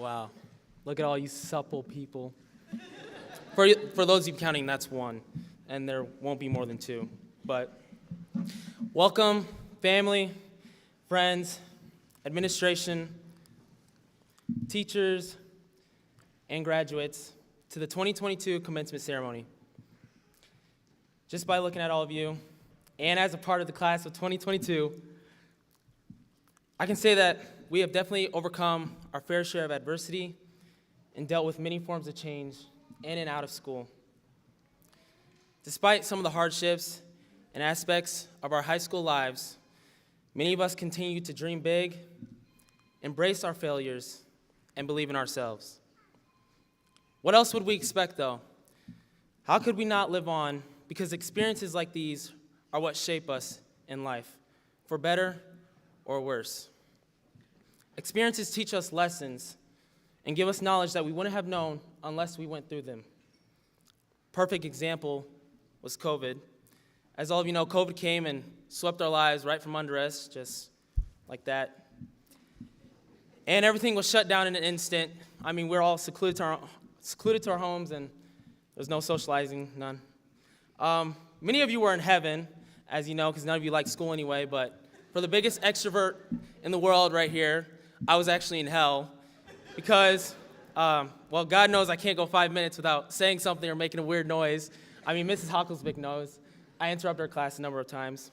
Wow. Look at all you supple people. For those of you counting, that's one, and there won't be more than two. But welcome, family, friends, administration, teachers, and graduates to the 2022 commencement ceremony. Just by looking at all of you, and as a part of the class of 2022, I can say that we have definitely overcome our fair share of adversity and dealt with many forms of change in and out of school. Despite some of the hardships and aspects of our high school lives, many of us continue to dream big, embrace our failures, and believe in ourselves. What else would we expect, though? How could we not live on? Because experiences like these are what shape us in life, for better or worse. Experiences teach us lessons and give us knowledge that we wouldn't have known unless we went through them. Perfect example was COVID. As all of you know, COVID came and swept our lives right from under us, just like that. And everything was shut down in an instant. I mean, we're all secluded to our homes, and there's no socializing, none. Many of you were in heaven, as you know, because none of you like school anyway, but for the biggest extrovert in the world right here, I was actually in hell because, well, God knows I can't go 5 minutes without saying something or making a weird noise. I mean, Mrs. Hocklesbick knows. I interrupted her class a number of times.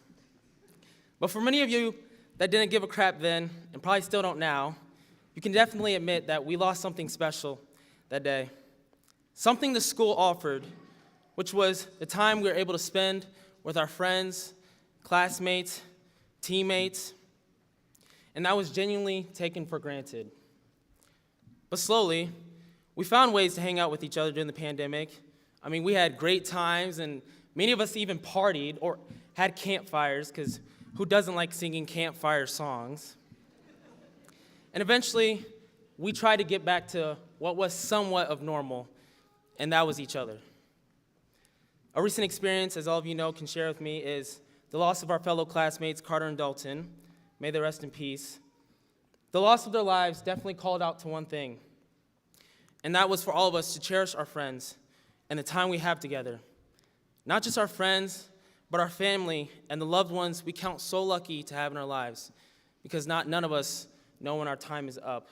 But for many of you that didn't give a crap then, and probably still don't now, you can definitely admit that we lost something special that day. Something the school offered, which was the time we were able to spend with our friends, classmates, teammates, and that was genuinely taken for granted. But slowly, we found ways to hang out with each other during the pandemic. I mean, we had great times, and many of us even partied or had campfires, because who doesn't like singing campfire songs? And eventually, we tried to get back to what was somewhat of normal, and that was each other. A recent experience, as all of you know, can share with me, is the loss of our fellow classmates, Carter and Dalton. May they rest in peace. The loss of their lives definitely called out to one thing, and that was for all of us to cherish our friends and the time we have together. Not just our friends, but our family and the loved ones we count so lucky to have in our lives, because none of us know when our time is up.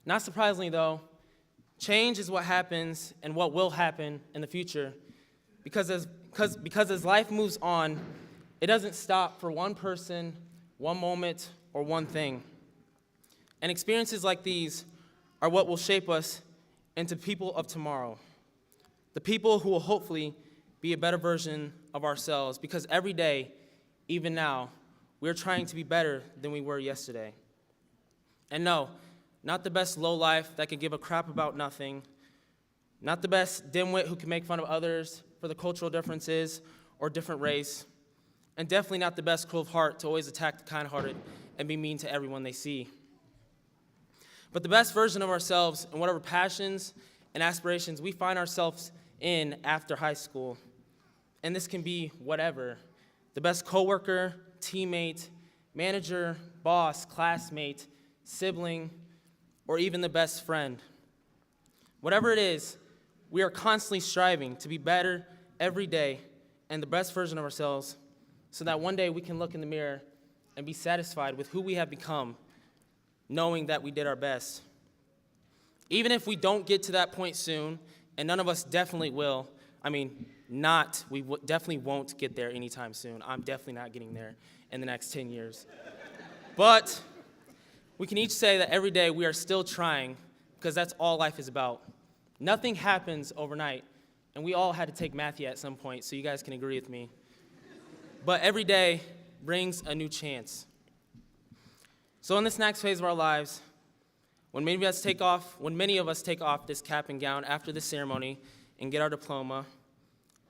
Not surprisingly, though, change is what happens and what will happen in the future, because as life moves on, it doesn't stop for one person, one moment, or one thing. And experiences like these are what will shape us into people of tomorrow, the people who will hopefully be a better version of ourselves, because every day, even now, we're trying to be better than we were yesterday. And no, not the best lowlife that can give a crap about nothing, not the best dimwit who can make fun of others for the cultural differences or different race, and definitely not the best cruel of heart to always attack the kind-hearted and be mean to everyone they see. But the best version of ourselves and whatever passions and aspirations we find ourselves in after high school. And this can be whatever. The best coworker, teammate, manager, boss, classmate, sibling, or even the best friend. Whatever it is, we are constantly striving to be better every day and the best version of ourselves, so that one day we can look in the mirror and be satisfied with who we have become, knowing that we did our best. Even if we don't get to that point soon, and none of us definitely will, definitely won't get there anytime soon. I'm definitely not getting there in the next 10 years. But we can each say that every day we are still trying, because that's all life is about. Nothing happens overnight, and we all had to take math at some point, so you guys can agree with me. But every day brings a new chance. So in this next phase of our lives, when many of us take off this cap and gown after the ceremony and get our diploma,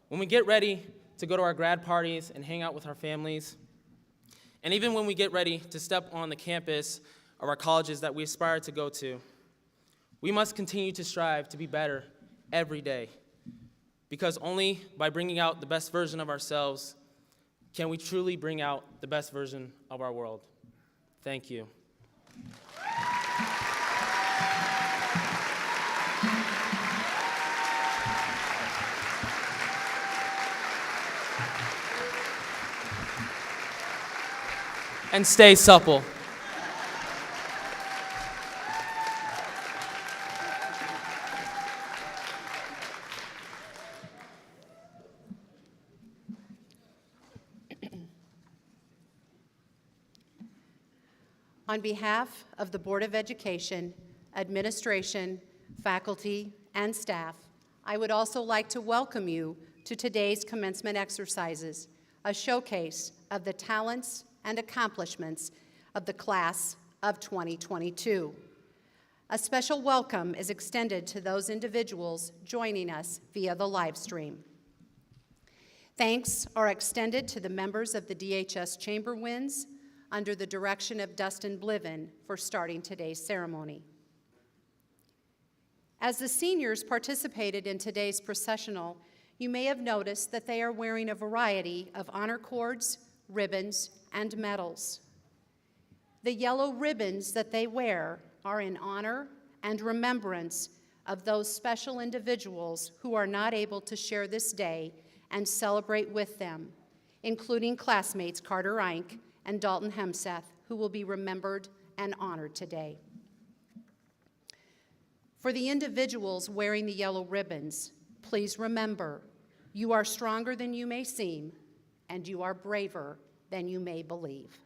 when we get ready to go to our grad parties and hang out with our families, and even when we get ready to step on the campus of our colleges that we aspire to go to, we must continue to strive to be better every day, because only by bringing out the best version of ourselves can we truly bring out the best version of our world. Thank you. and stay supple. On behalf of the Board of Education, administration, faculty, and staff, I would also like to welcome you to today's commencement exercises, a showcase of the talents and accomplishments of the class of 2022. A special welcome is extended to those individuals joining us via the live stream. Thanks are extended to the members of the DHS Chamber Winds under the direction of Dustin Bliven for starting today's ceremony. As the seniors participated in today's processional, you may have noticed that they are wearing a variety of honor cords, ribbons, and medals. The yellow ribbons that they wear are in honor and remembrance of those special individuals who are not able to share this day and celebrate with them, including classmates Carter Eink and Dalton Hemseth, who will be remembered and honored today. For the individuals wearing the yellow ribbons, please remember, you are stronger than you may seem, and you are braver than you may believe.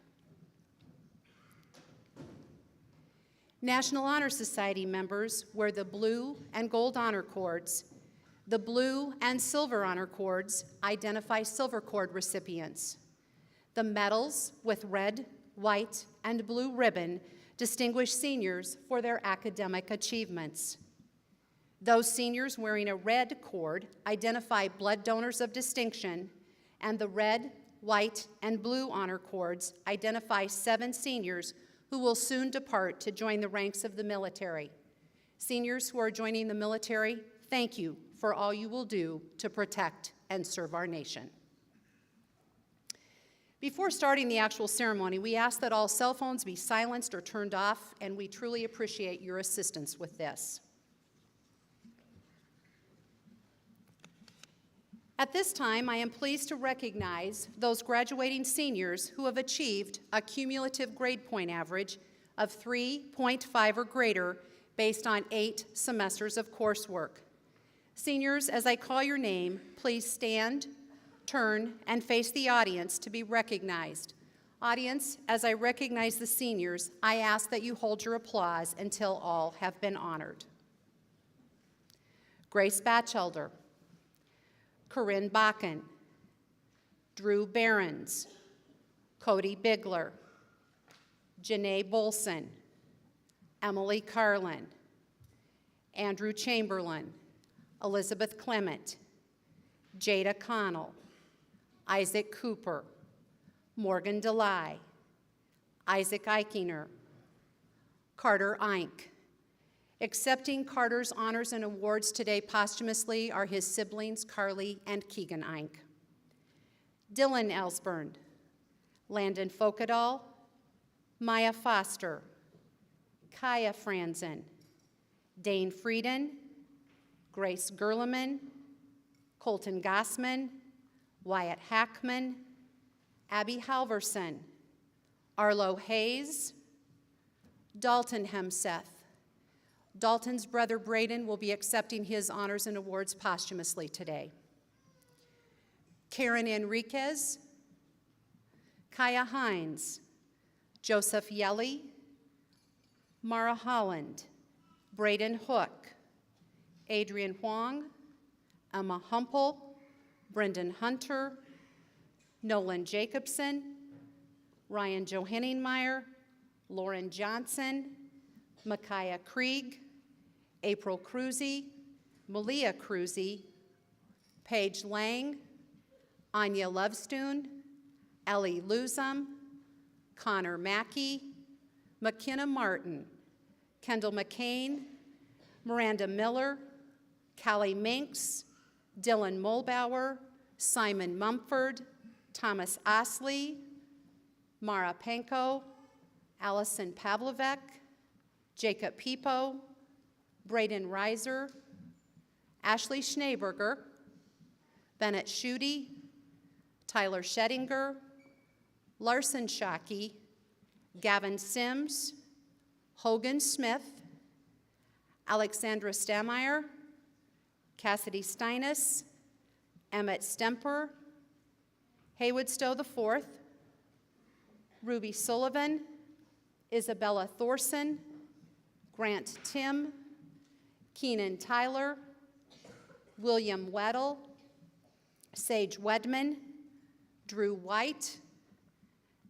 National Honor Society members wear the blue and gold honor cords. The blue and silver honor cords identify silver cord recipients. The medals with red, white, and blue ribbon distinguish seniors for their academic achievements. Those seniors wearing a red cord identify blood donors of distinction, and the red, white, and blue honor cords identify 7 seniors who will soon depart to join the ranks of the military. Seniors who are joining the military, thank you for all you will do to protect and serve our nation. Before starting the actual ceremony, we ask that all cell phones be silenced or turned off, and we truly appreciate your assistance with this. At this time, I am pleased to recognize those graduating seniors who have achieved a cumulative grade point average of 3.5 or greater based on 8 semesters of coursework. Seniors, as I call your name, please stand, turn, and face the audience to be recognized. Audience, as I recognize the seniors, I ask that you hold your applause until all have been honored. Grace Batchelder, Corinne Bakken, Drew Behrens, Cody Bigler, Janae Bolson, Emily Carlin, Andrew Chamberlain, Elizabeth Clement, Jada Connell, Isaac Cooper, Morgan DeLay, Isaac Eichinger, Carter Eink. Accepting Carter's honors and awards today posthumously are his siblings Carly and Keegan Eink. Dylan Ellsburn, Landon Folkedahl, Maya Foster, Kaya Franzen, Dane Frieden, Grace Gerleman, Colton Gossman, Wyatt Hackman, Abby Halverson, Arlo Hayes, Dalton Hemseth. Dalton's brother Braden will be accepting his honors and awards posthumously today. Karen Enriquez, Kaya Hines, Joseph Yelly, Mara Holland, Braden Hook, Adrian Huang, Emma Humpel, Brendan Hunter, Nolan Jacobson, Ryan Johenningmeyer, Lauren Johnson, Micaiah Krieg, April Cruzy, Malia Cruzy, Paige Lang, Anya Lovestoon, Ellie Luzum, Connor Mackey, McKenna Martin, Kendall McCain, Miranda Miller, Callie Minks, Dylan Mulbauer, Simon Mumford, Thomas Osley, Mara Panko, Allison Pavlovek, Jacob Pipo, Braden Reiser, Ashley Schneeberger, Bennett Schutte, Tyler Schettinger, Larson Shockey, Gavin Sims, Hogan Smith, Alexandra Stameyer, Cassidy Steinis, Emmett Stemper, Haywood Stowe IV, Ruby Sullivan, Isabella Thorson, Grant Tim, Keenan Tyler, William Weddle, Sage Wedman, Drew White,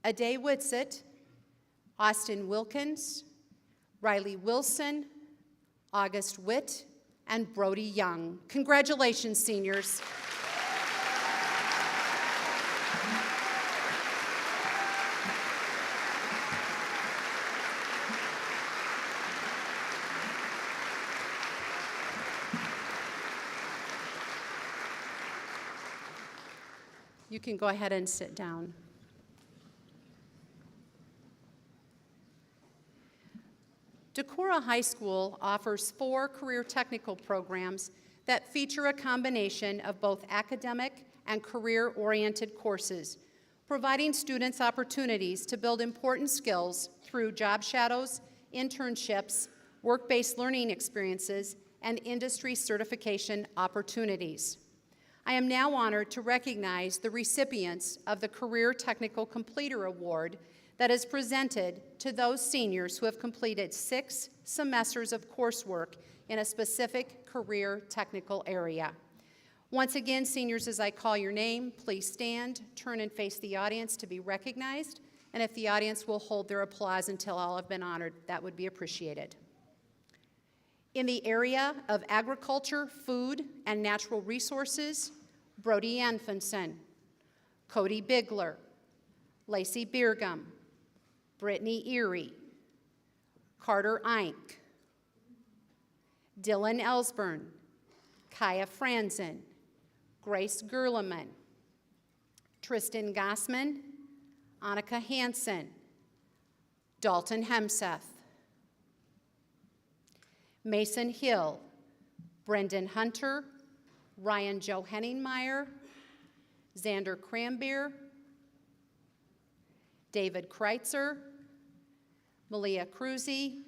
Ade Whitsett, Austin Wilkins, Riley Wilson, August Witt, and Brody Young. Congratulations, seniors. You can go ahead and sit down. Decorah High School offers 4 career technical programs that feature a combination of both academic and career-oriented courses, providing students opportunities to build important skills through job shadows, internships, work-based learning experiences, and industry certification opportunities. I am now honored to recognize the recipients of the Career Technical Completer Award that is presented to those seniors who have completed 6 semesters of coursework in a specific career technical area. Once again, seniors, as I call your name, please stand, turn and face the audience to be recognized, and if the audience will hold their applause until all have been honored, that would be appreciated. In the area of agriculture, food, and natural resources, Brody Anfinson, Cody Bigler, Lacey Biergum, Brittany Erie, Carter Eink, Dylan Ellsburn, Kaya Franzen, Grace Gerleman, Tristan Gossman, Annika Hansen, Dalton Hemseth, Mason Hill, Brendan Hunter, Ryan Joe Henningmeyer, Xander Crambeer, David Kreitzer, Malia Cruzy,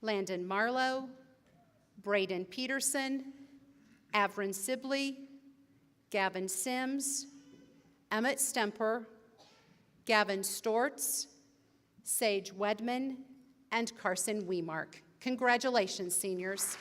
Landon Marlowe, Braden Peterson, Avrin Sibley, Gavin Sims, Emmett Stemper, Gavin Stortz, Sage Wedman, and Carson Wemark. Congratulations, seniors.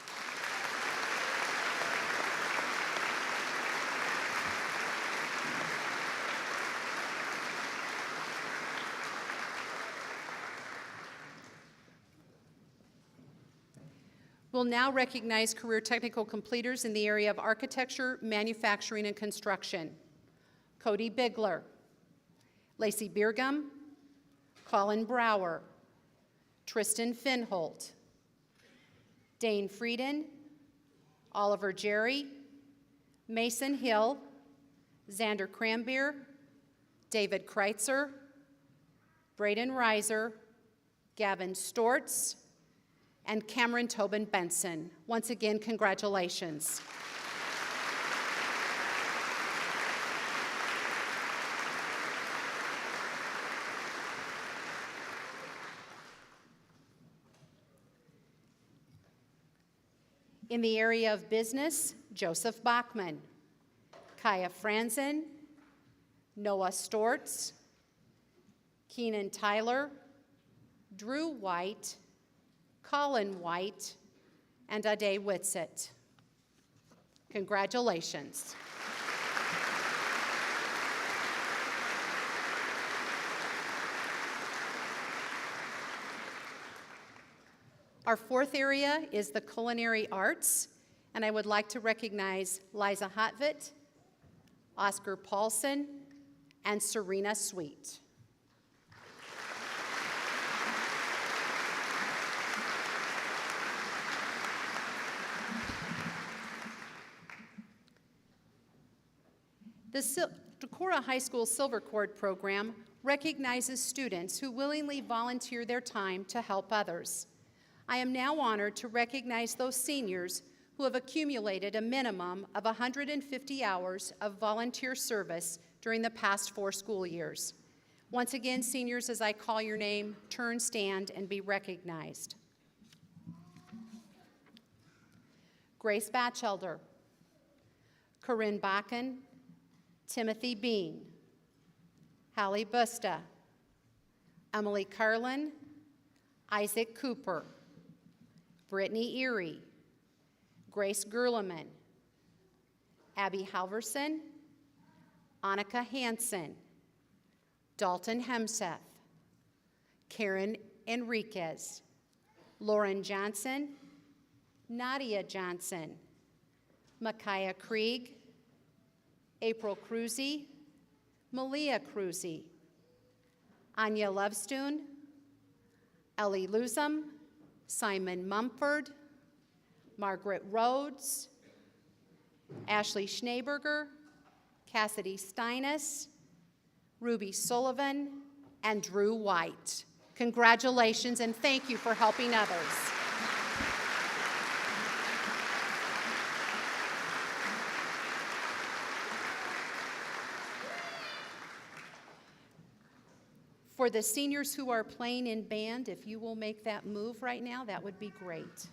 We'll now recognize career technical completers in the area of architecture, manufacturing, and construction. Cody Bigler, Lacey Biergum, Colin Brower, Tristan Finholt, Dane Frieden, Oliver Jerry, Mason Hill, Xander Crambeer, David Kreitzer, Braden Reiser, Gavin Stortz, and Cameron Tobin Benson. Once again, congratulations. In the area of business, Joseph Bachman, Kaya Franzen, Noah Stortz, Keenan Tyler, Drew White, Colin White, and Ade Whitsett. Congratulations. Our 4th area is the culinary arts, and I would like to recognize Liza Hotvitt, Oscar Paulson, and Serena Sweet. The Decorah High School Silver Cord program recognizes students who willingly volunteer their time to help others. I am now honored to recognize those seniors who have accumulated a minimum of 150 hours of volunteer service during the past 4 school years. Once again, seniors, as I call your name, turn, stand, and be recognized. Grace Batchelder, Corinne Bakken, Timothy Bean, Hallie Busta, Emily Carlin, Isaac Cooper, Brittany Erie, Grace Gerleman, Abby Halverson, Annika Hansen, Dalton Hemseth, Karen Enriquez, Lauren Johnson, Nadia Johnson, Micaiah Krieg, April Cruzy, Malia Cruzy, Anya Lovestoon, Ellie Lusum, Simon Mumford, Margaret Rhodes, Ashley Schneeberger, Cassidy Steinis, Ruby Sullivan, and Drew White. Congratulations and thank you for helping others. For the seniors who are playing in band, if you will make that move right now, that would be great.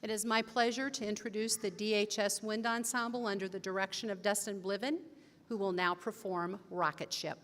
It is my pleasure to introduce the DHS Wind Ensemble under the direction of Dustin Bliven, who will now perform Rocket Ship.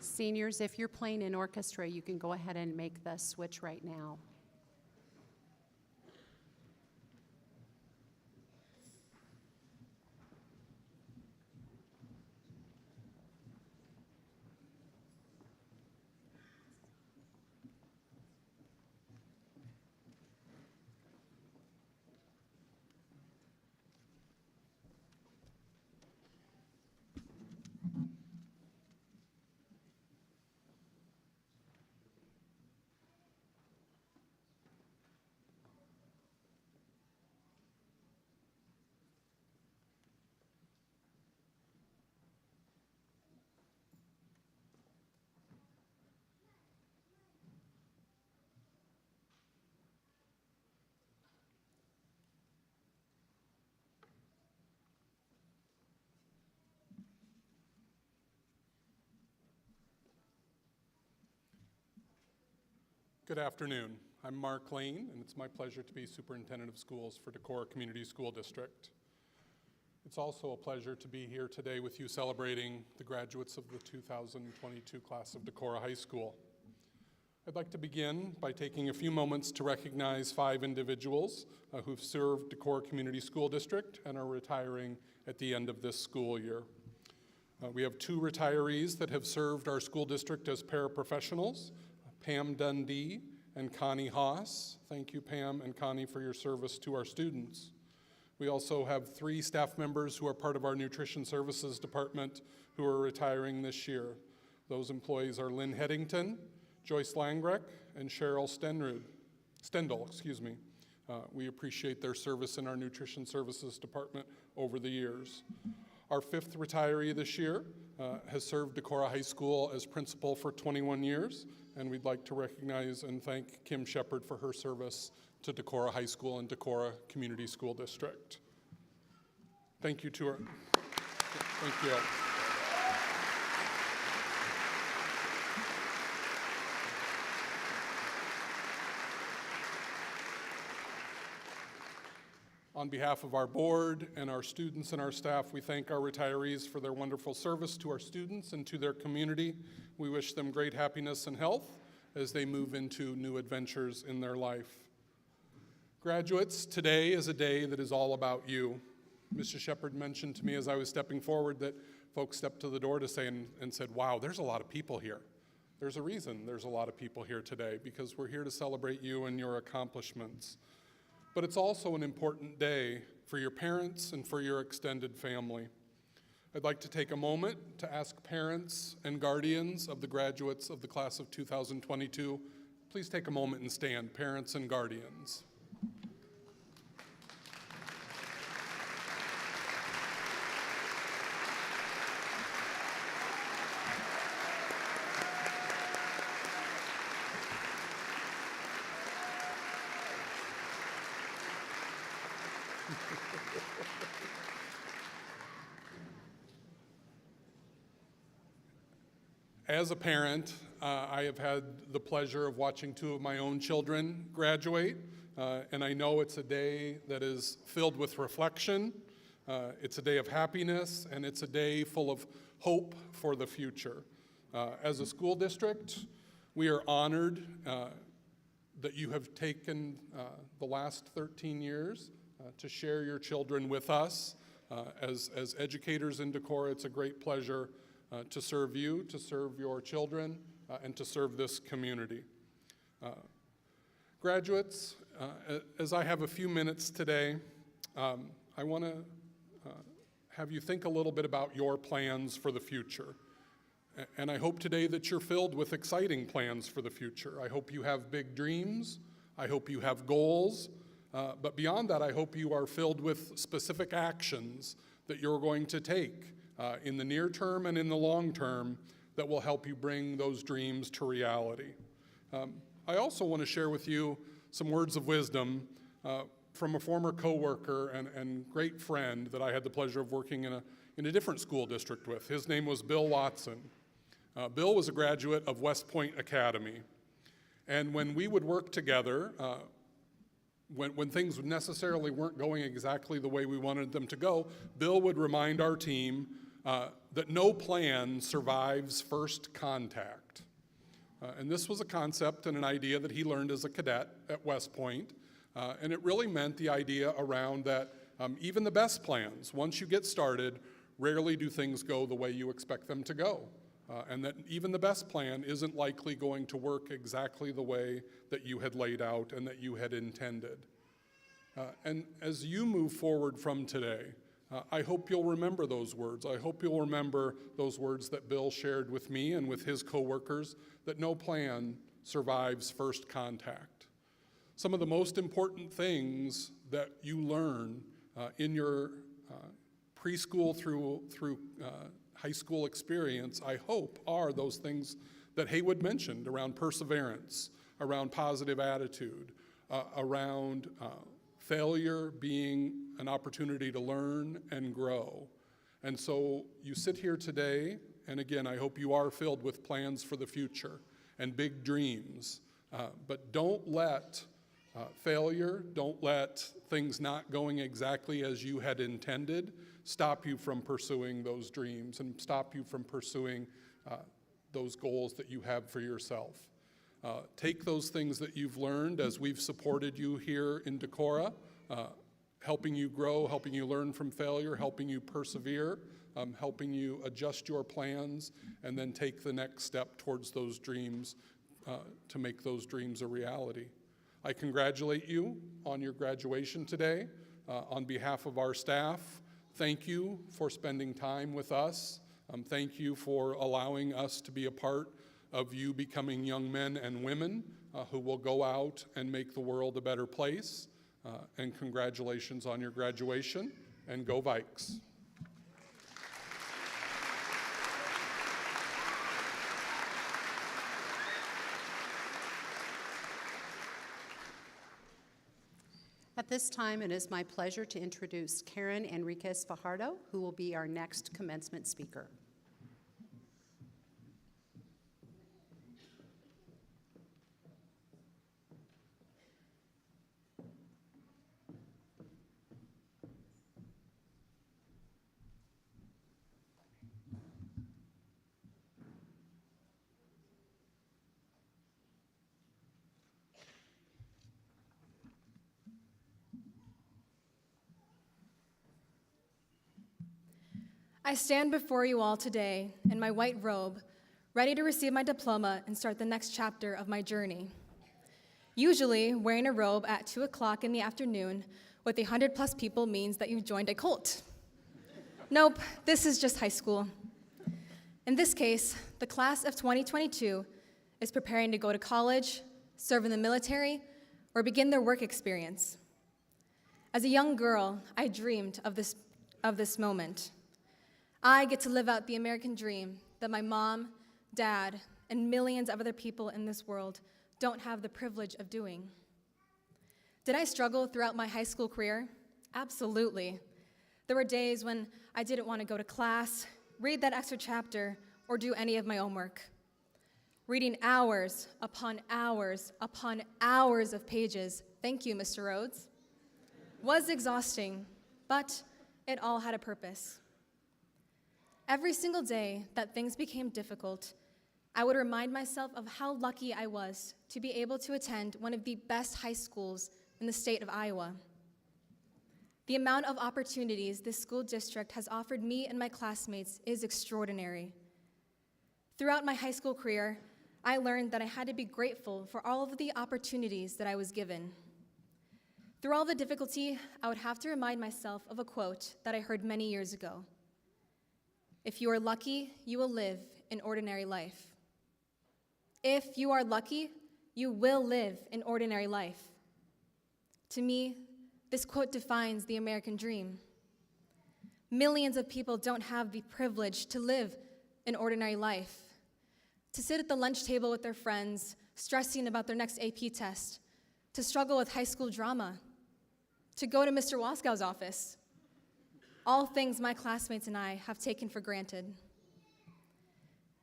Seniors, if you're playing in orchestra, you can go ahead and make the switch right now. Good afternoon. I'm Mark Lane, and it's my pleasure to be Superintendent of Schools for Decorah Community School District. It's also a pleasure to be here today with you celebrating the graduates of the 2022 class of Decorah High School. I'd like to begin by taking a few moments to recognize 5 individuals who've served Decorah Community School District and are retiring at the end of this school year. We have 2 retirees that have served our school district as paraprofessionals, Pam Dundee and Connie Haas. Thank you, Pam and Connie, for your service to our students. We also have 3 staff members who are part of our Nutrition Services Department who are retiring this year. Those employees are Lynn Headington, Joyce Langreck, and Cheryl Stendel. We appreciate their service in our Nutrition Services Department over the years. Our 5th retiree this year has served Decorah High School as principal for 21 years, and we'd like to recognize and thank Kim Shepard for her service to Decorah High School and Decorah Community School District. Thank you to her. Thank you. On behalf of our board and our students and our staff, we thank our retirees for their wonderful service to our students and to their community. We wish them great happiness and health as they move into new adventures in their life. Graduates, today is a day that is all about you. Mr. Shepard mentioned to me as I was stepping forward that folks stepped to the door to say and said, wow, there's a lot of people here. There's a reason there's a lot of people here today, because we're here to celebrate you and your accomplishments. But it's also an important day for your parents and for your extended family. I'd like to take a moment to ask parents and guardians of the graduates of the class of 2022, please take a moment and stand, parents and guardians. As a parent, I have had the pleasure of watching 2 of my own children graduate, and I know it's a day that is filled with reflection, it's a day of happiness, and it's a day full of hope for the future. As a school district, we are honored that you have taken the last 13 years to share your children with us. As educators in Decorah, it's a great pleasure to serve you, to serve your children, and to serve this community. Graduates, as I have a few minutes today, I want to have you think a little bit about your plans for the future. And I hope today that you're filled with exciting plans for the future. I hope you have big dreams. I hope you have goals. But beyond that, I hope you are filled with specific actions that you're going to take in the near term and in the long term that will help you bring those dreams to reality. I also want to share with you some words of wisdom from a former coworker and great friend that I had the pleasure of working in a different school district with. His name was Bill Watson. Bill was a graduate of West Point Academy. And when we would work together, when things necessarily weren't going exactly the way we wanted them to go, Bill would remind our team that no plan survives first contact. And this was a concept and an idea that he learned as a cadet at West Point. And it really meant the idea around that even the best plans, once you get started, rarely do things go the way you expect them to go. And that even the best plan isn't likely going to work exactly the way that you had laid out and that you had intended. And as you move forward from today, I hope you'll remember those words. I hope you'll remember those words that Bill shared with me and with his coworkers, that no plan survives first contact. Some of the most important things that you learn in your preschool through high school experience, I hope, are those things that Haywood mentioned around perseverance, around positive attitude, around failure being an opportunity to learn and grow. And so you sit here today, and again, I hope you are filled with plans for the future and big dreams, but don't let failure, don't let things not going exactly as you had intended stop you from pursuing those dreams and stop you from pursuing those goals that you have for yourself. Take those things that you've learned as we've supported you here in Decorah, helping you grow, helping you learn from failure, helping you persevere, helping you adjust your plans, and then take the next step towards those dreams to make those dreams a reality. I congratulate you on your graduation today. On behalf of our staff, thank you for spending time with us. Thank you for allowing us to be a part of you becoming young men and women who will go out and make the world a better place. And congratulations on your graduation, and go Vikes. At this time, it is my pleasure to introduce Karen Enriquez Fajardo, who will be our next commencement speaker. I stand before you all today in my white robe, ready to receive my diploma and start the next chapter of my journey. Usually, wearing a robe at 2 o'clock in the afternoon with 100+ people means that you've joined a cult. Nope, this is just high school. In this case, the class of 2022 is preparing to go to college, serve in the military, or begin their work experience. As a young girl, I dreamed of this moment. I get to live out the American dream that my mom, dad, and millions of other people in this world don't have the privilege of doing. Did I struggle throughout my high school career? Absolutely. There were days when I didn't want to go to class, read that extra chapter, or do any of my homework. Reading hours upon hours upon hours of pages, thank you, Mr. Rhodes, was exhausting, but it all had a purpose. Every single day that things became difficult, I would remind myself of how lucky I was to be able to attend one of the best high schools in the state of Iowa. The amount of opportunities this school district has offered me and my classmates is extraordinary. Throughout my high school career, I learned that I had to be grateful for all of the opportunities that I was given. Through all the difficulty, I would have to remind myself of a quote that I heard many years ago. If you are lucky, you will live an ordinary life. If you are lucky, you will live an ordinary life. To me, this quote defines the American dream. Millions of people don't have the privilege to live an ordinary life, to sit at the lunch table with their friends, stressing about their next AP test, to struggle with high school drama, to go to Mr. Waskow's office. All things my classmates and I have taken for granted.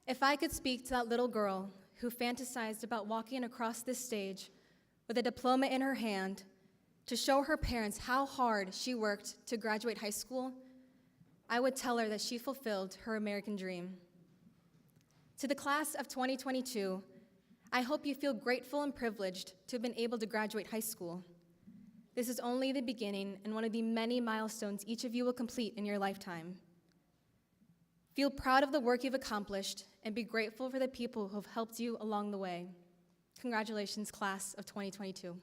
If I could speak to that little girl who fantasized about walking across this stage with a diploma in her hand to show her parents how hard she worked to graduate high school, I would tell her that she fulfilled her American dream. To the class of 2022, I hope you feel grateful and privileged to have been able to graduate high school. This is only the beginning and one of the many milestones each of you will complete in your lifetime. Feel proud of the work you've accomplished and be grateful for the people who have helped you along the way. Congratulations, class of 2022.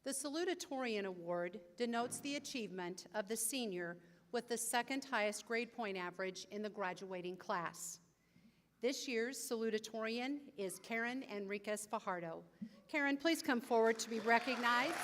The Salutatorian Award denotes the achievement of the senior with the second highest grade point average in the graduating class. This year's salutatorian is Karen Enriquez Fajardo. Karen, please come forward to be recognized.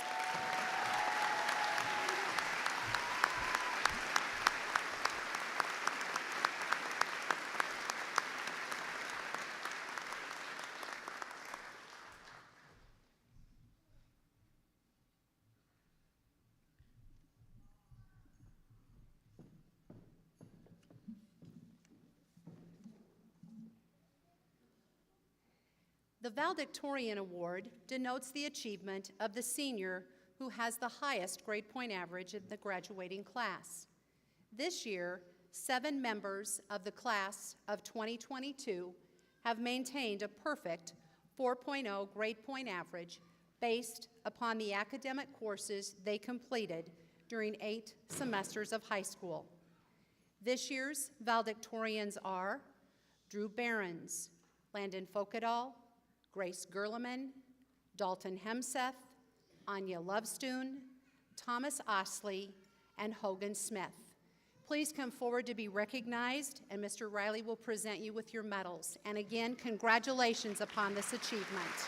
The Valedictorian Award denotes the achievement of the senior who has the highest grade point average in the graduating class. This year, 7 members of the class of 2022 have maintained a perfect 4.0 grade point average based upon the academic courses they completed during 8 semesters of high school. This year's valedictorians are Drew Behrens, Landon Folkedahl, Grace Gerleman, Dalton Hemseth, Anya Lovestoon, Thomas Osley, and Hogan Smith. Please come forward to be recognized, and Mr. Riley will present you with your medals. And again, congratulations upon this achievement.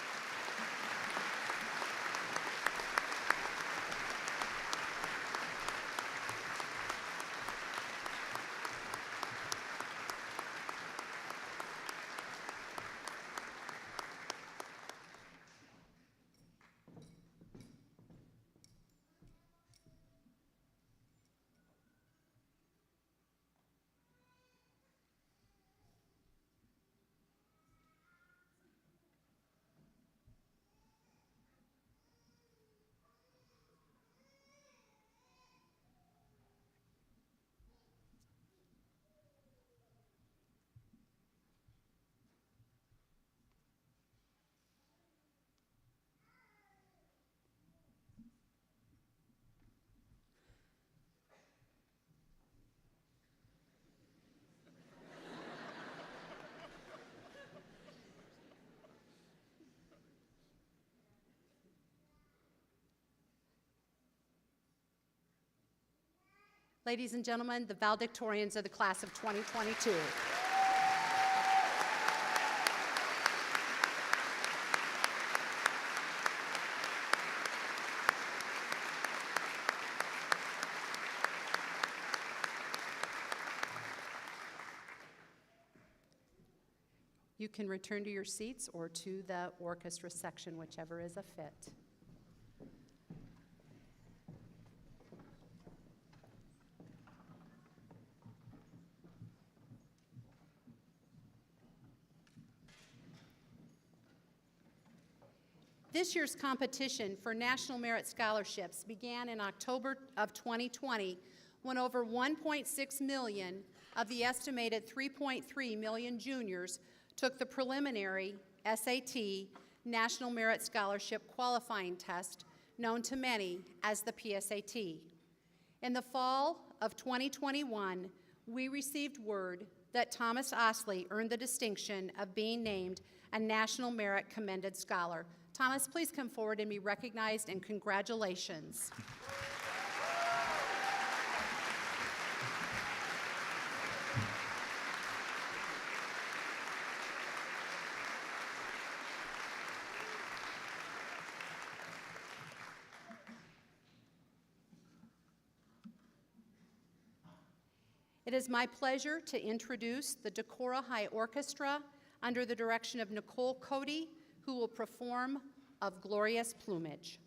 Ladies and gentlemen, the valedictorians of the class of 2022. You can return to your seats or to the orchestra section, whichever is a fit. This year's competition for National Merit Scholarships began in October of 2020 when over 1.6 million of the estimated 3.3 million juniors took the preliminary SAT National Merit Scholarship qualifying test, known to many as the PSAT. In the fall of 2021, we received word that Thomas Osley earned the distinction of being named a National Merit Commended Scholar. Thomas, please come forward and be recognized, and congratulations. It is my pleasure to introduce the Decorah High Orchestra under the direction of Nicole Cody, who will perform Of Glorious Plumage.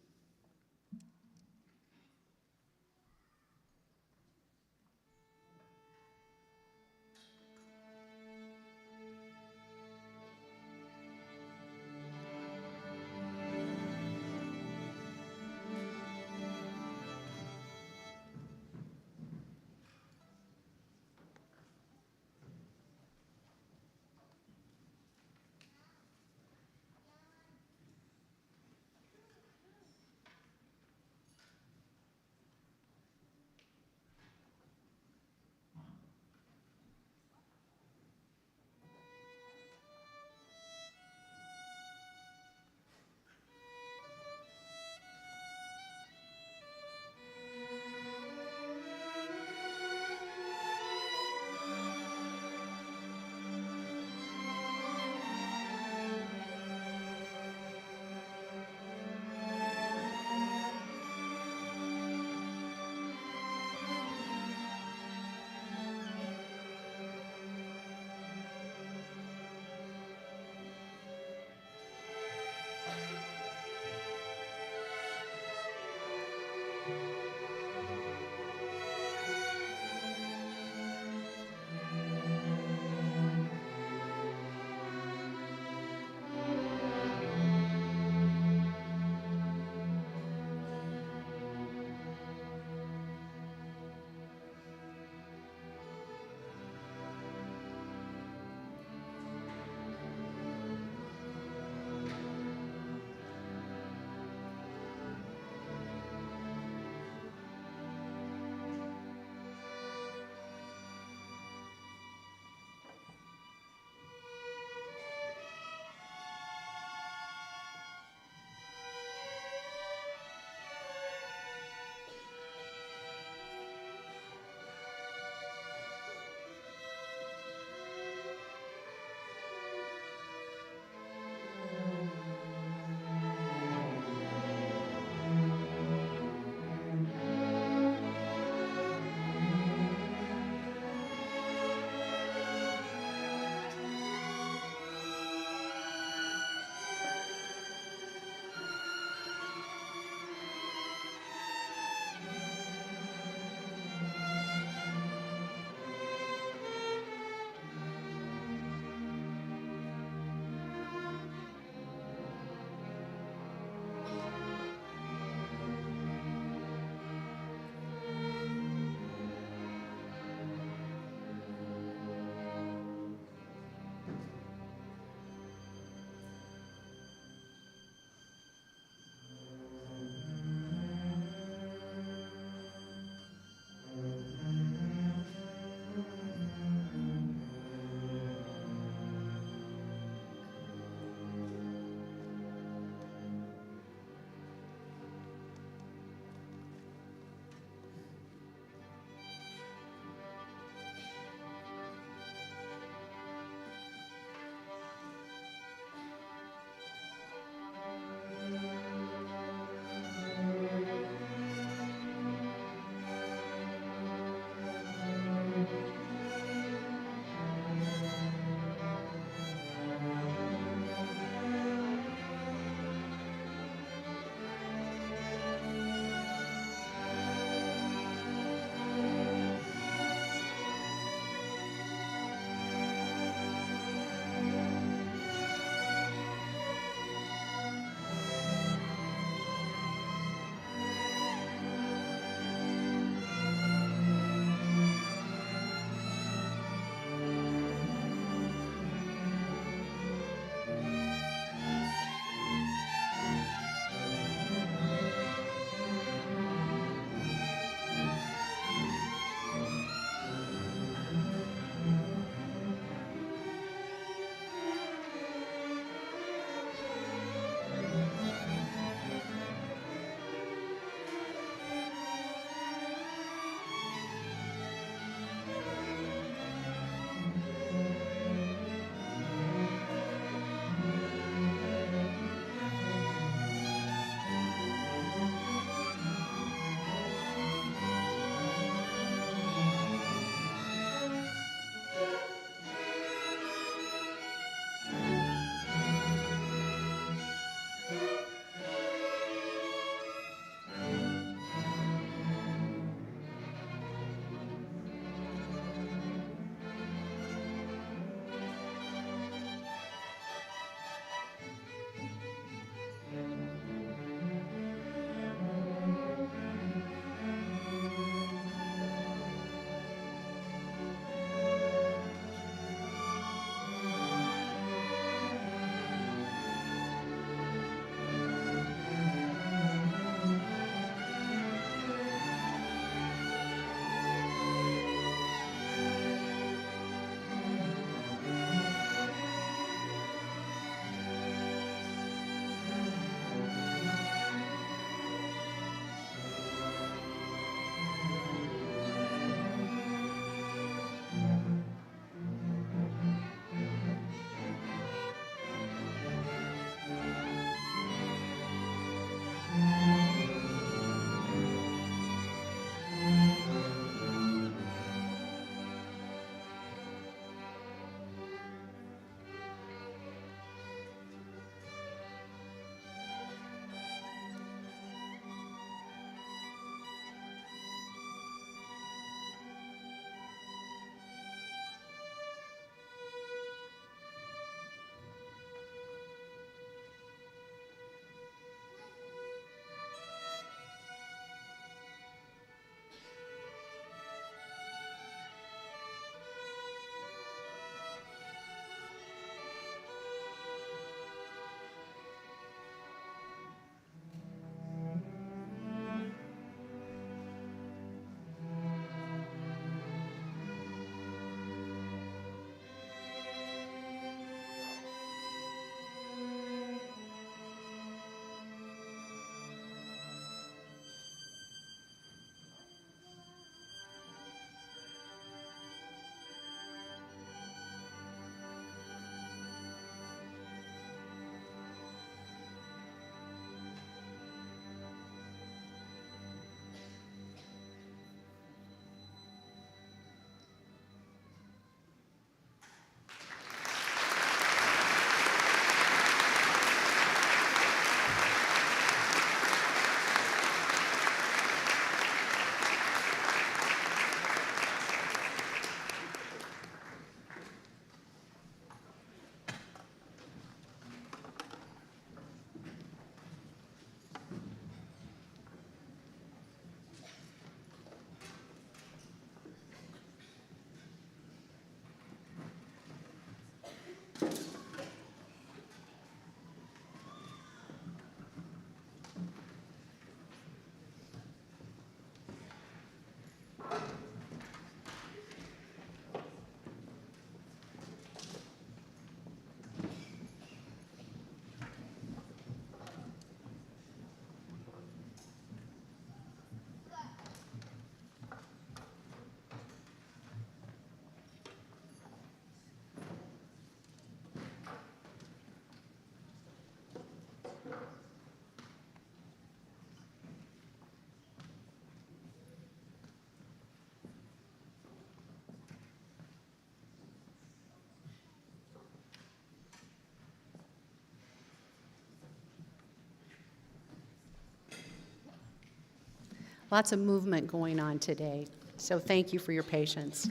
Lots of movement going on today, so thank you for your patience.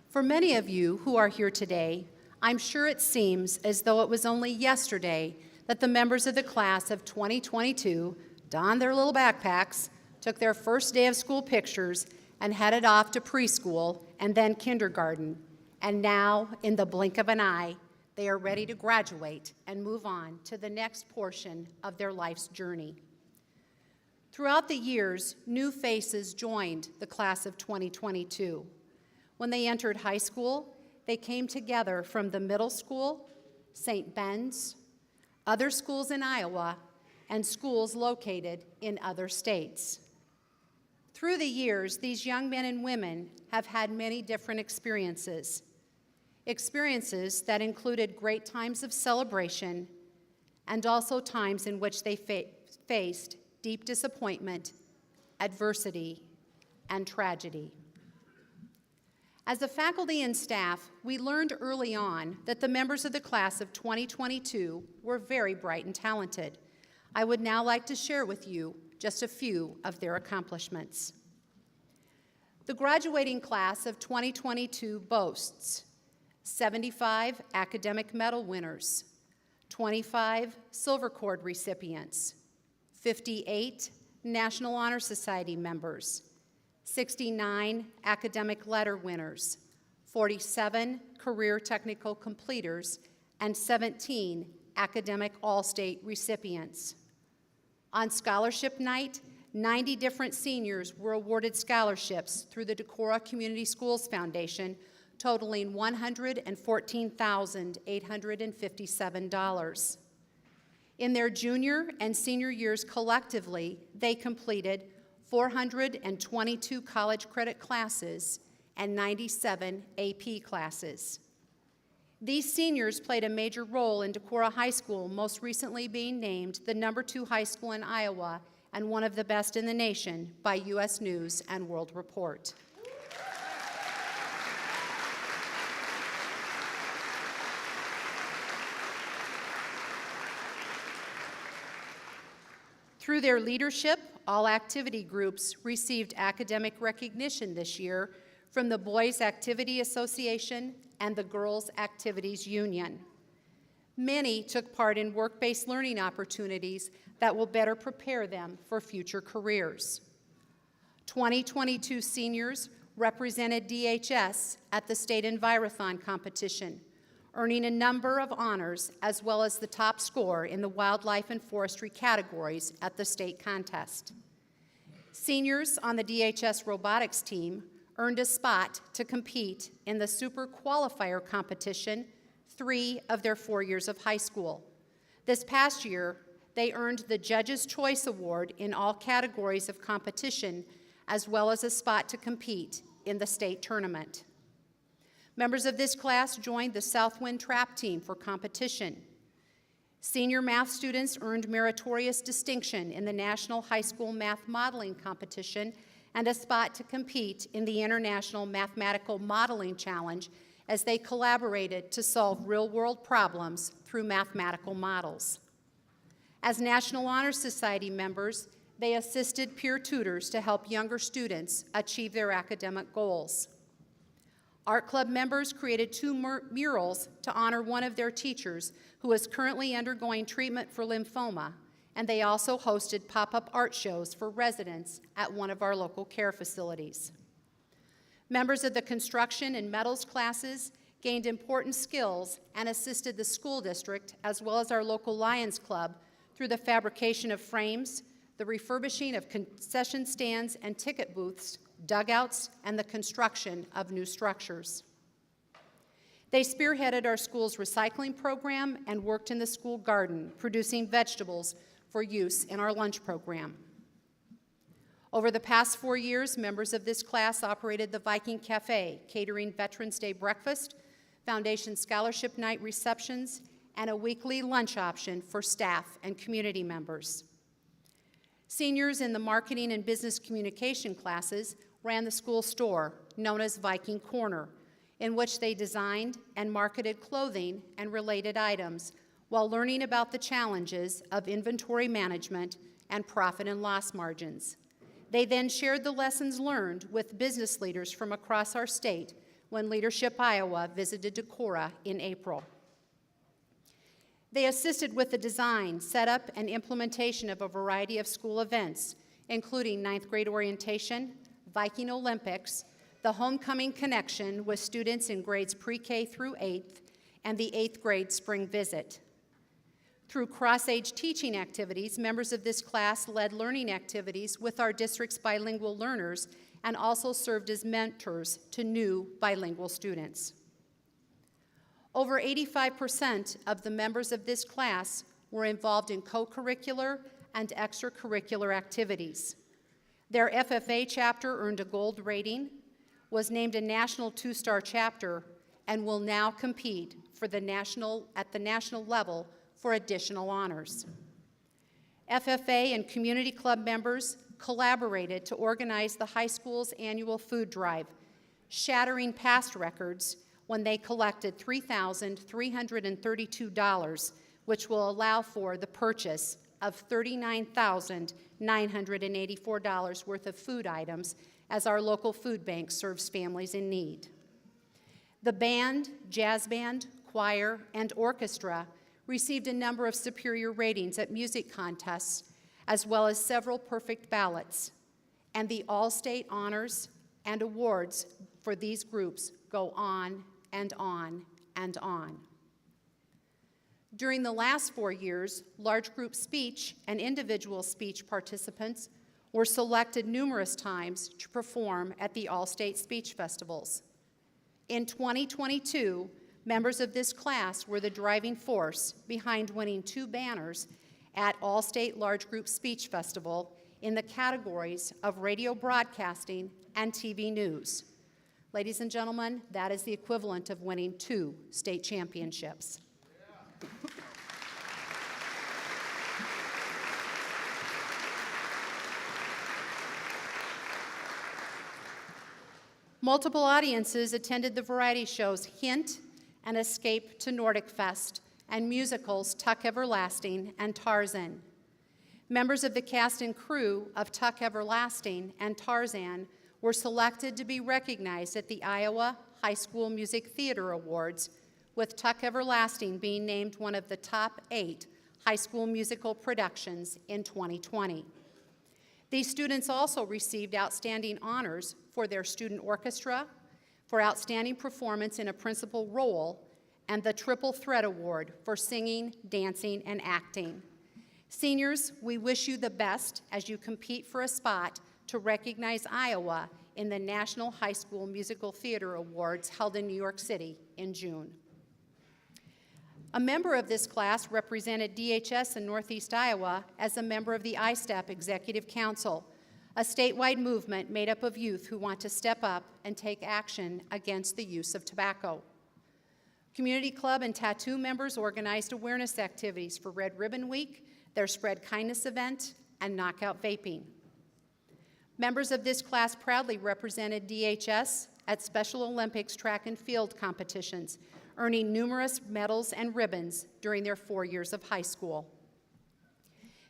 For many of you who are here today, I'm sure it seems as though it was only yesterday that the members of the class of 2022 donned their little backpacks, took their first day of school pictures, and headed off to preschool and then kindergarten. And now, in the blink of an eye, they are ready to graduate and move on to the next portion of their life's journey. Throughout the years, new faces joined the class of 2022. When they entered high school, they came together from the middle school, St. Ben's, other schools in Iowa, and schools located in other states. Through the years, these young men and women have had many different experiences that included great times of celebration and also times in which they faced deep disappointment, adversity, and tragedy. As a faculty and staff, we learned early on that the members of the class of 2022 were very bright and talented. I would now like to share with you just a few of their accomplishments. The graduating class of 2022 boasts 75 academic medal winners, 25 Silver Cord recipients, 58 National Honor Society members, 69 academic letter winners, 47 career technical completers, and 17 academic all-state recipients. On scholarship night, 90 different seniors were awarded scholarships through the Decorah Community Schools Foundation, totaling $114,857. In their junior and senior years collectively, they completed 422 college credit classes and 97 AP classes. These seniors played a major role in Decorah High School, most recently being named the #2 high school in Iowa and one of the best in the nation by U.S. News and World Report. Through their leadership, all activity groups received academic recognition this year from the Boys Activity Association and the Girls Activities Union. Many took part in work-based learning opportunities that will better prepare them for future careers. 2022 seniors represented DHS at the state Envirothon competition, earning a number of honors as well as the top score in the wildlife and forestry categories at the state contest. Seniors on the DHS robotics team earned a spot to compete in the Super Qualifier competition 3 of their 4 years of high school. This past year, they earned the Judge's Choice Award in all categories of competition, as well as a spot to compete in the state tournament. Members of this class joined the Southwind Trap team for competition. Senior math students earned meritorious distinction in the National High School Math Modeling Competition and a spot to compete in the International Mathematical Modeling Challenge as they collaborated to solve real-world problems through mathematical models. As National Honor Society members, they assisted peer tutors to help younger students achieve their academic goals. Art Club members created 2 murals to honor one of their teachers who is currently undergoing treatment for lymphoma, and they also hosted pop-up art shows for residents at one of our local care facilities. Members of the construction and metals classes gained important skills and assisted the school district as well as our local Lions Club through the fabrication of frames, the refurbishing of concession stands and ticket booths, dugouts, and the construction of new structures. They spearheaded our school's recycling program and worked in the school garden, producing vegetables for use in our lunch program. Over the past 4 years, members of this class operated the Viking Cafe, catering Veterans Day breakfast, Foundation Scholarship Night receptions, and a weekly lunch option for staff and community members. Seniors in the marketing and business communication classes ran the school store, known as Viking Corner, in which they designed and marketed clothing and related items while learning about the challenges of inventory management and profit and loss margins. They then shared the lessons learned with business leaders from across our state when Leadership Iowa visited Decorah in April. They assisted with the design, setup, and implementation of a variety of school events, including 9th grade orientation, Viking Olympics, the Homecoming Connection with students in grades pre-K through 8th, and the 8th grade spring visit. Through cross-age teaching activities, members of this class led learning activities with our district's bilingual learners and also served as mentors to new bilingual students. Over 85% of the members of this class were involved in co-curricular and extracurricular activities. Their FFA chapter earned a gold rating, was named a national 2-star chapter, and will now compete for at the national level for additional honors. FFA and community club members collaborated to organize the high school's annual food drive, shattering past records when they collected $3,332, which will allow for the purchase of $39,984 worth of food items as our local food bank serves families in need. The band, jazz band, choir, and orchestra received a number of superior ratings at music contests, as well as several perfect ballots, and the all-state honors and awards for these groups go on and on and on. During the last 4 years, large group speech and individual speech participants were selected numerous times to perform at the All-State Speech Festivals. In 2022, members of this class were the driving force behind winning 2 banners at All-State Large Group Speech Festival in the categories of radio broadcasting and TV news. Ladies and gentlemen, that is the equivalent of winning 2 state championships. Multiple audiences attended the variety shows Hint and Escape to Nordic Fest and musicals Tuck Everlasting and Tarzan. Members of the cast and crew of Tuck Everlasting and Tarzan were selected to be recognized at the Iowa High School Music Theater Awards, with Tuck Everlasting being named one of the top 8 high school musical productions in 2020. These students also received outstanding honors for their student orchestra, for outstanding performance in a principal role, and the Triple Threat Award for singing, dancing, and acting. Seniors, we wish you the best as you compete for a spot to recognize Iowa in the National High School Musical Theater Awards held in New York City in June. A member of this class represented DHS in Northeast Iowa as a member of the ISTEP Executive Council, a statewide movement made up of youth who want to step up and take action against the use of tobacco. Community Club and Tattoo members organized awareness activities for Red Ribbon Week, their Spread Kindness event, and Knockout Vaping. Members of this class proudly represented DHS at Special Olympics track and field competitions, earning numerous medals and ribbons during their 4 years of high school.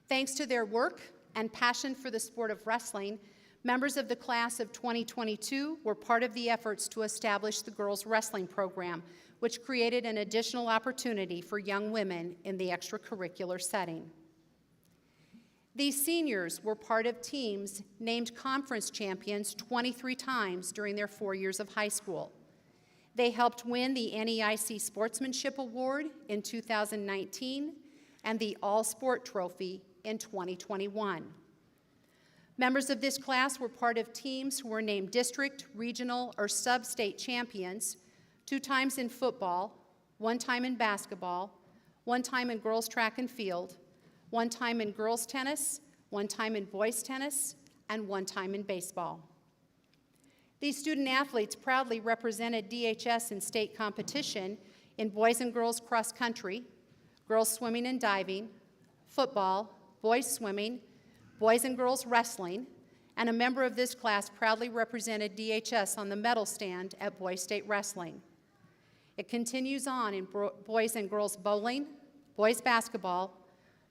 Thanks to their work and passion for the sport of wrestling, members of the class of 2022 were part of the efforts to establish the girls' wrestling program, which created an additional opportunity for young women in the extracurricular setting. These seniors were part of teams named conference champions 23 times during their 4 years of high school. They helped win the NEIC Sportsmanship Award in 2019 and the All-Sport Trophy in 2021. Members of this class were part of teams who were named district, regional, or sub-state champions 2 times in football, 1 time in basketball, 1 time in girls track and field, 1 time in girls tennis, 1 time in boys tennis, and 1 time in baseball. These student athletes proudly represented DHS in state competition in boys and girls cross country, girls swimming and diving, football, boys swimming, boys and girls wrestling, and a member of this class proudly represented DHS on the medal stand at Boys State Wrestling. It continues on in boys and girls bowling, boys basketball,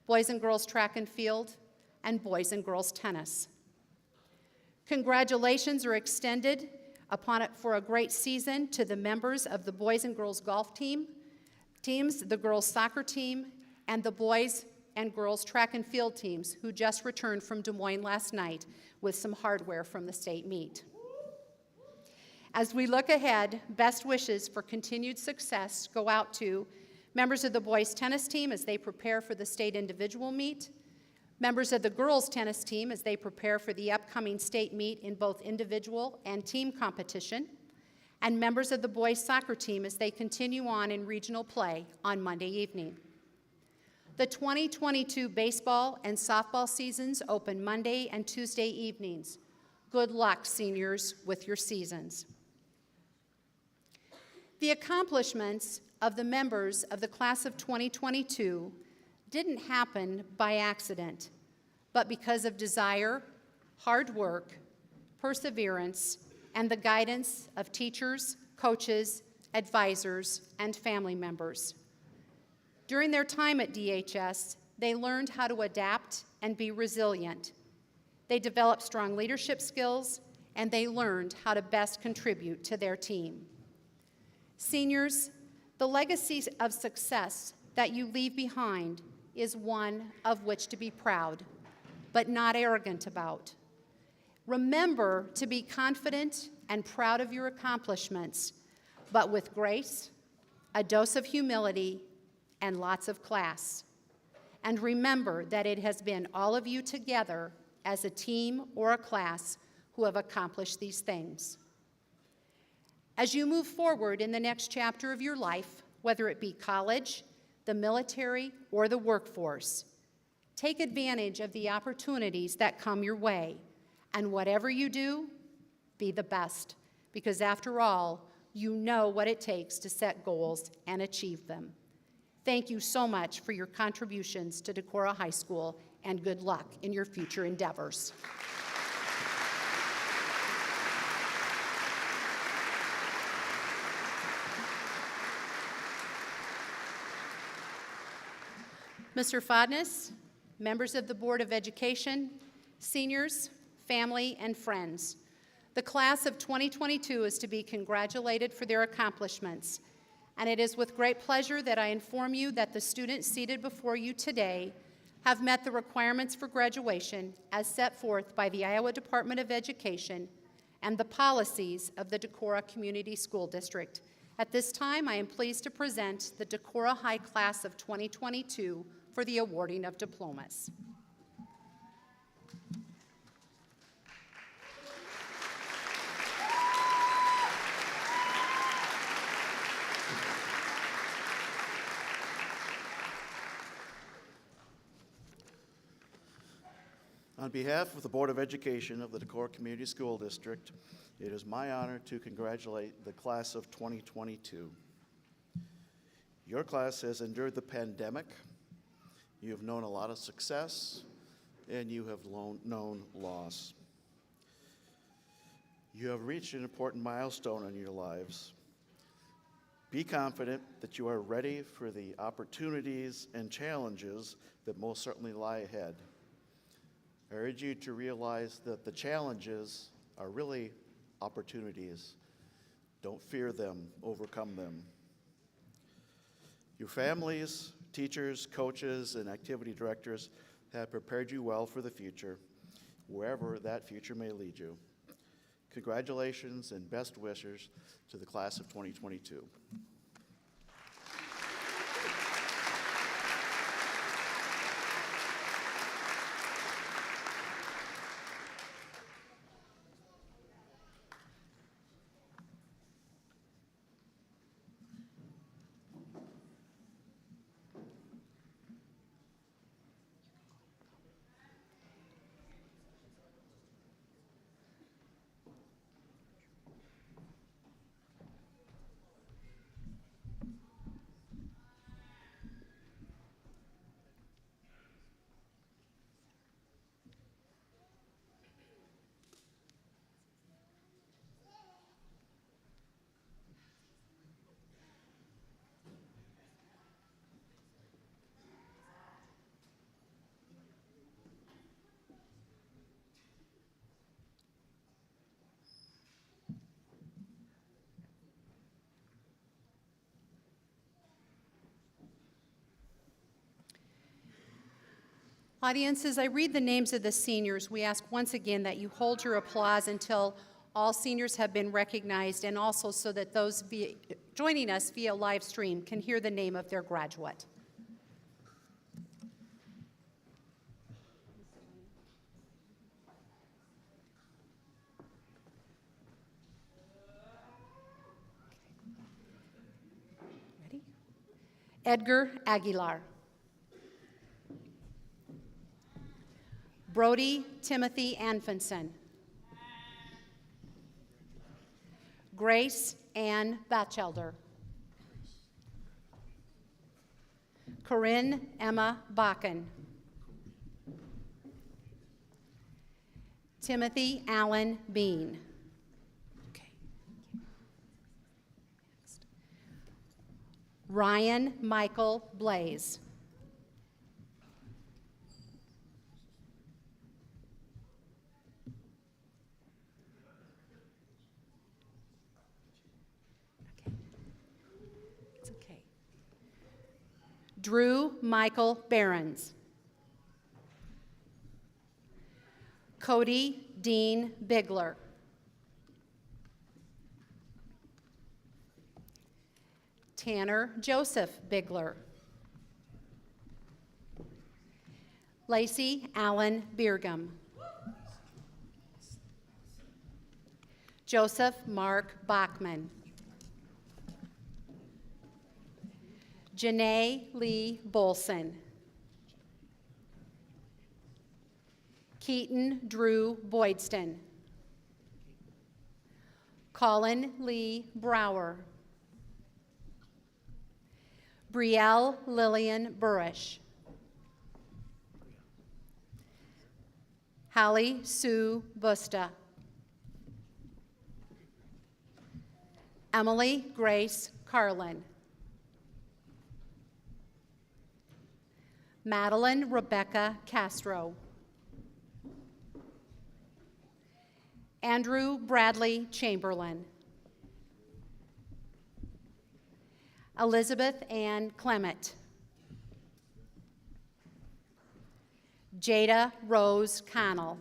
boys and girls track and field, and boys and girls tennis. Congratulations are extended upon it for a great season to the members of the boys and girls golf teams, the girls soccer team, and the boys and girls track and field teams who just returned from Des Moines last night with some hardware from the state meet. As we look ahead, best wishes for continued success go out to members of the boys tennis team as they prepare for the state individual meet, members of the girls tennis team as they prepare for the upcoming state meet in both individual and team competition, and members of the boys soccer team as they continue on in regional play on Monday evening. The 2022 baseball and softball seasons open Monday and Tuesday evenings. Good luck, seniors, with your seasons. The accomplishments of the members of the class of 2022 didn't happen by accident, but because of desire, hard work, perseverance, and the guidance of teachers, coaches, advisors, and family members. During their time at DHS, they learned how to adapt and be resilient. They developed strong leadership skills, and they learned how to best contribute to their team. Seniors, the legacy of success that you leave behind is one of which to be proud, but not arrogant about. Remember to be confident and proud of your accomplishments, but with grace, a dose of humility, and lots of class. And remember that it has been all of you together as a team or a class who have accomplished these things. As you move forward in the next chapter of your life, whether it be college, the military, or the workforce, take advantage of the opportunities that come your way. And whatever you do, be the best, because after all, you know what it takes to set goals and achieve them. Thank you so much for your contributions to Decorah High School, and good luck in your future endeavors. Mr. Fodness, members of the Board of Education, seniors, family, and friends, the class of 2022 is to be congratulated for their accomplishments, and it is with great pleasure that I inform you that the students seated before you today have met the requirements for graduation as set forth by the Iowa Department of Education and the policies of the Decorah Community School District. At this time, I am pleased to present the Decorah High Class of 2022 for the awarding of diplomas. On behalf of the Board of Education of the Decorah Community School District, it is my honor to congratulate the class of 2022. Your class has endured the pandemic, you have known a lot of success, and you have known loss. You have reached an important milestone in your lives. Be confident that you are ready for the opportunities and challenges that most certainly lie ahead. I urge you to realize that the challenges are really opportunities. Don't fear them, overcome them. Your families, teachers, coaches, and activity directors have prepared you well for the future, wherever that future may lead you. Congratulations and best wishes to the class of 2022. Audience, as I read the names of the seniors, we ask once again that you hold your applause until all seniors have been recognized, and also so that those joining us via live stream can hear the name of their graduate. Ready? Edgar Aguilar. Brody Timothy Anfinson. Grace Ann Batchelder. Corinne Emma Bakken. Timothy Allen Bean. Okay. Next. Ryan Michael Blaze. Drew Michael Behrens. Cody Dean Bigler. Tanner Joseph Bigler. Lacey Allen Beergum. Joseph Mark Bachman. Janae Lee Bolson. Keaton Drew Boydston. Colin Lee Brower. Brielle Lillian Burish. Hallie Sue Busta. Emily Grace Carlin. Madeline Rebecca Castro. Andrew Bradley Chamberlain. Elizabeth Ann Clement. Jada Rose Connell.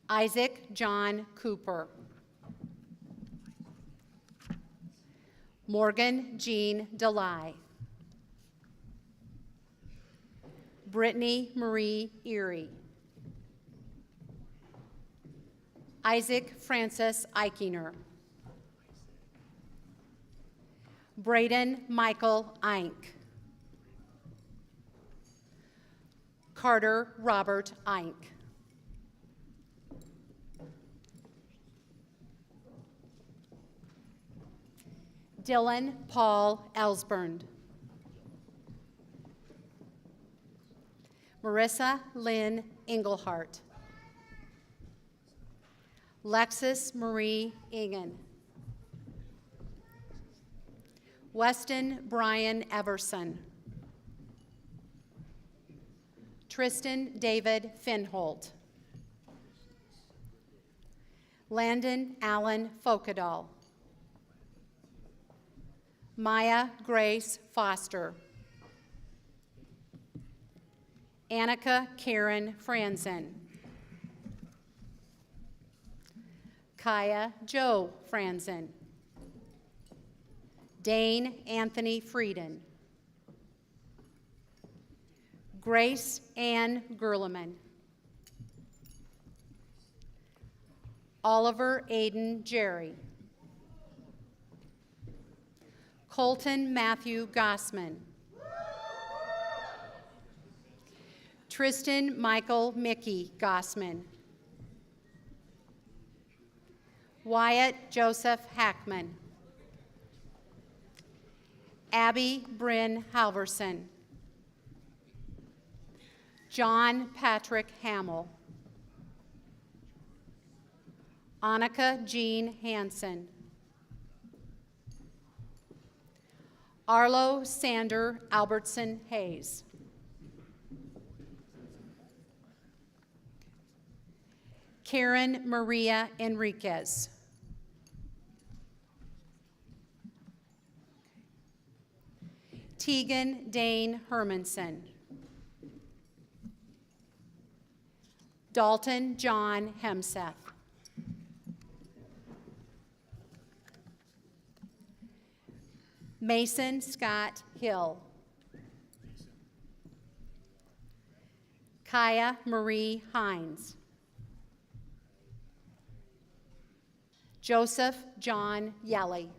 Isaac John Cooper. Morgan Jean Delay. Brittany Marie Erie. Isaac Francis Eichinger. Braden Michael Eink. Carter Robert Eink. Dylan Paul Ellsburn. Marissa Lynn Englehart. Lexis Marie Ingen. Weston Brian Everson. Tristan David Finholt. Landon Allen Folkedahl. Maya Grace Foster. Annika Karen Franzen. Kaya Joe Franzen. Dane Anthony Frieden. Grace Ann Gerleman. Oliver Aiden Jerry. Colton Matthew Gossman. Tristan Michael Mickey Gossman. Wyatt Joseph Hackman. Abby Bryn Halverson. John Patrick Hamill. Annika Jean Hansen. Arlo Sander Albertson Hayes. Karen Maria Enriquez. Tegan Dane Hermanson. Dalton John Hemseth. Mason Scott Hill. Kaya Marie Hines. Joseph John Yelly.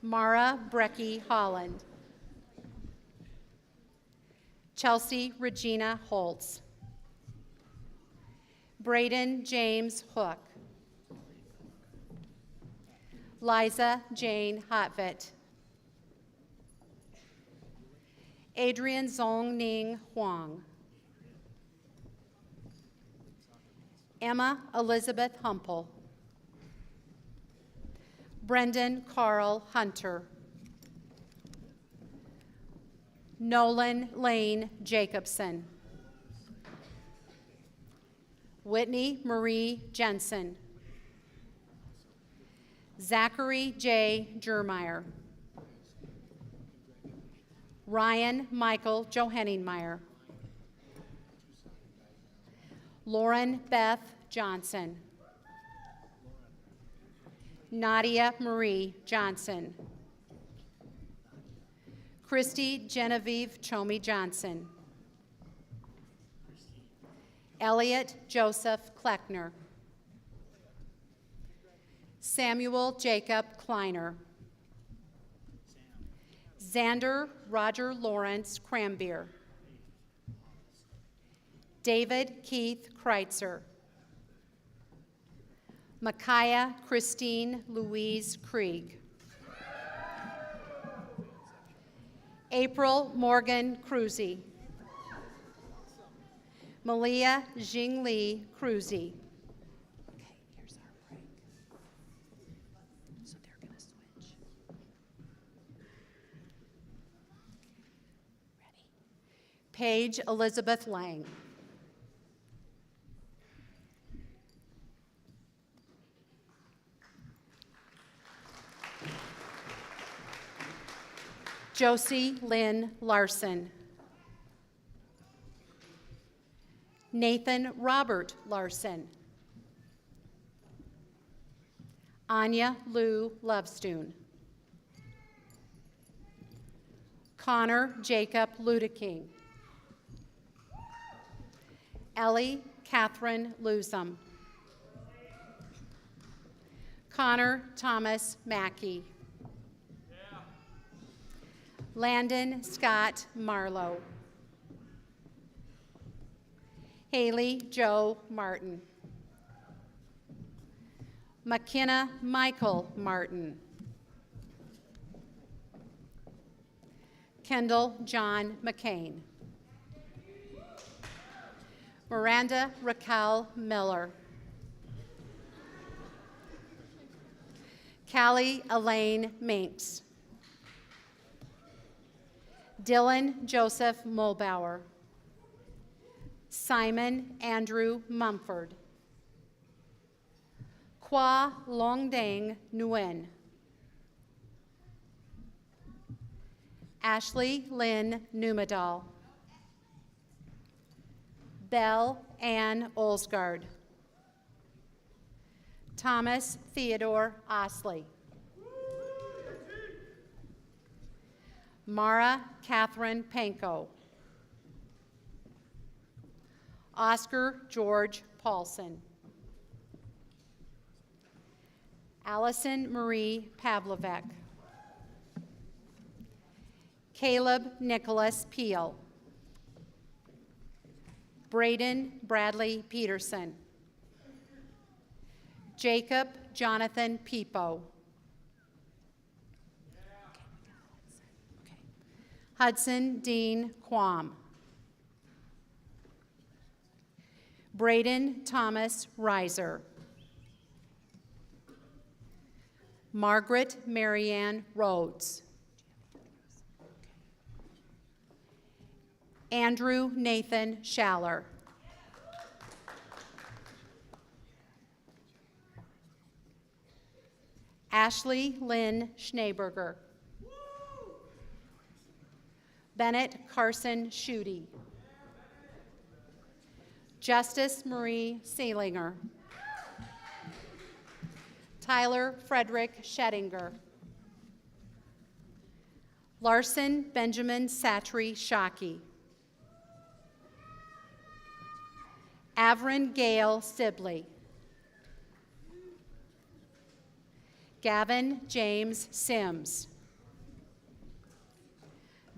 Mara Brecky Holland. Chelsea Regina Holtz. Braden James Hook. Liza Jane Hotvet. Adrian Zong Ning Huang. Emma Elizabeth Humpel. Brendan Carl Hunter. Nolan Lane Jacobson. Whitney Marie Jensen. Zachary J. Jermeyer. Ryan Michael Johenningmeyer. Lauren Beth Johnson. Nadia Marie Johnson. Christy Genevieve Chomey Johnson. Elliot Joseph Kleckner. Samuel Jacob Kleiner. Xander Roger Lawrence Crambier. David Keith Kreitzer. Micaiah Christine Louise Krieg. April Morgan Cruzy. Malia Jingli Cruzy. Okay, here's our break. So they're going to switch. Ready? Paige Elizabeth Lang. Josie Lynn Larson. Nathan Robert Larson. Anya Lou Lovestoon. Connor Jacob Ludeking. Ellie Catherine Lusum. Connor Thomas Mackey. Landon Scott Marlowe. Haley Joe Martin. McKenna Michael Martin. Kendall John McCain. Miranda Raquel Miller. Callie Elaine Minks. Dylan Joseph Mulbauer. Simon Andrew Mumford. Kwa Longdang Nguyen. Ashley Lynn Numadal. Belle Ann Olsgaard. Thomas Theodore Osley. Mara Catherine Panko. Oscar George Paulson. Allison Marie Pavlovek. Caleb Nicholas Peel. Braden Bradley Peterson. Jacob Jonathan Peepo. Hudson Dean Quam. Braden Thomas Reiser. Margaret Marianne Rhodes. Andrew Nathan Schaller. Ashley Lynn Schneeberger. Bennett Carson Schutte. Justice Marie Seelinger. Tyler Frederick Schettinger. Larson Benjamin Satry Shockey. Avrin Gale Sibley. Gavin James Sims.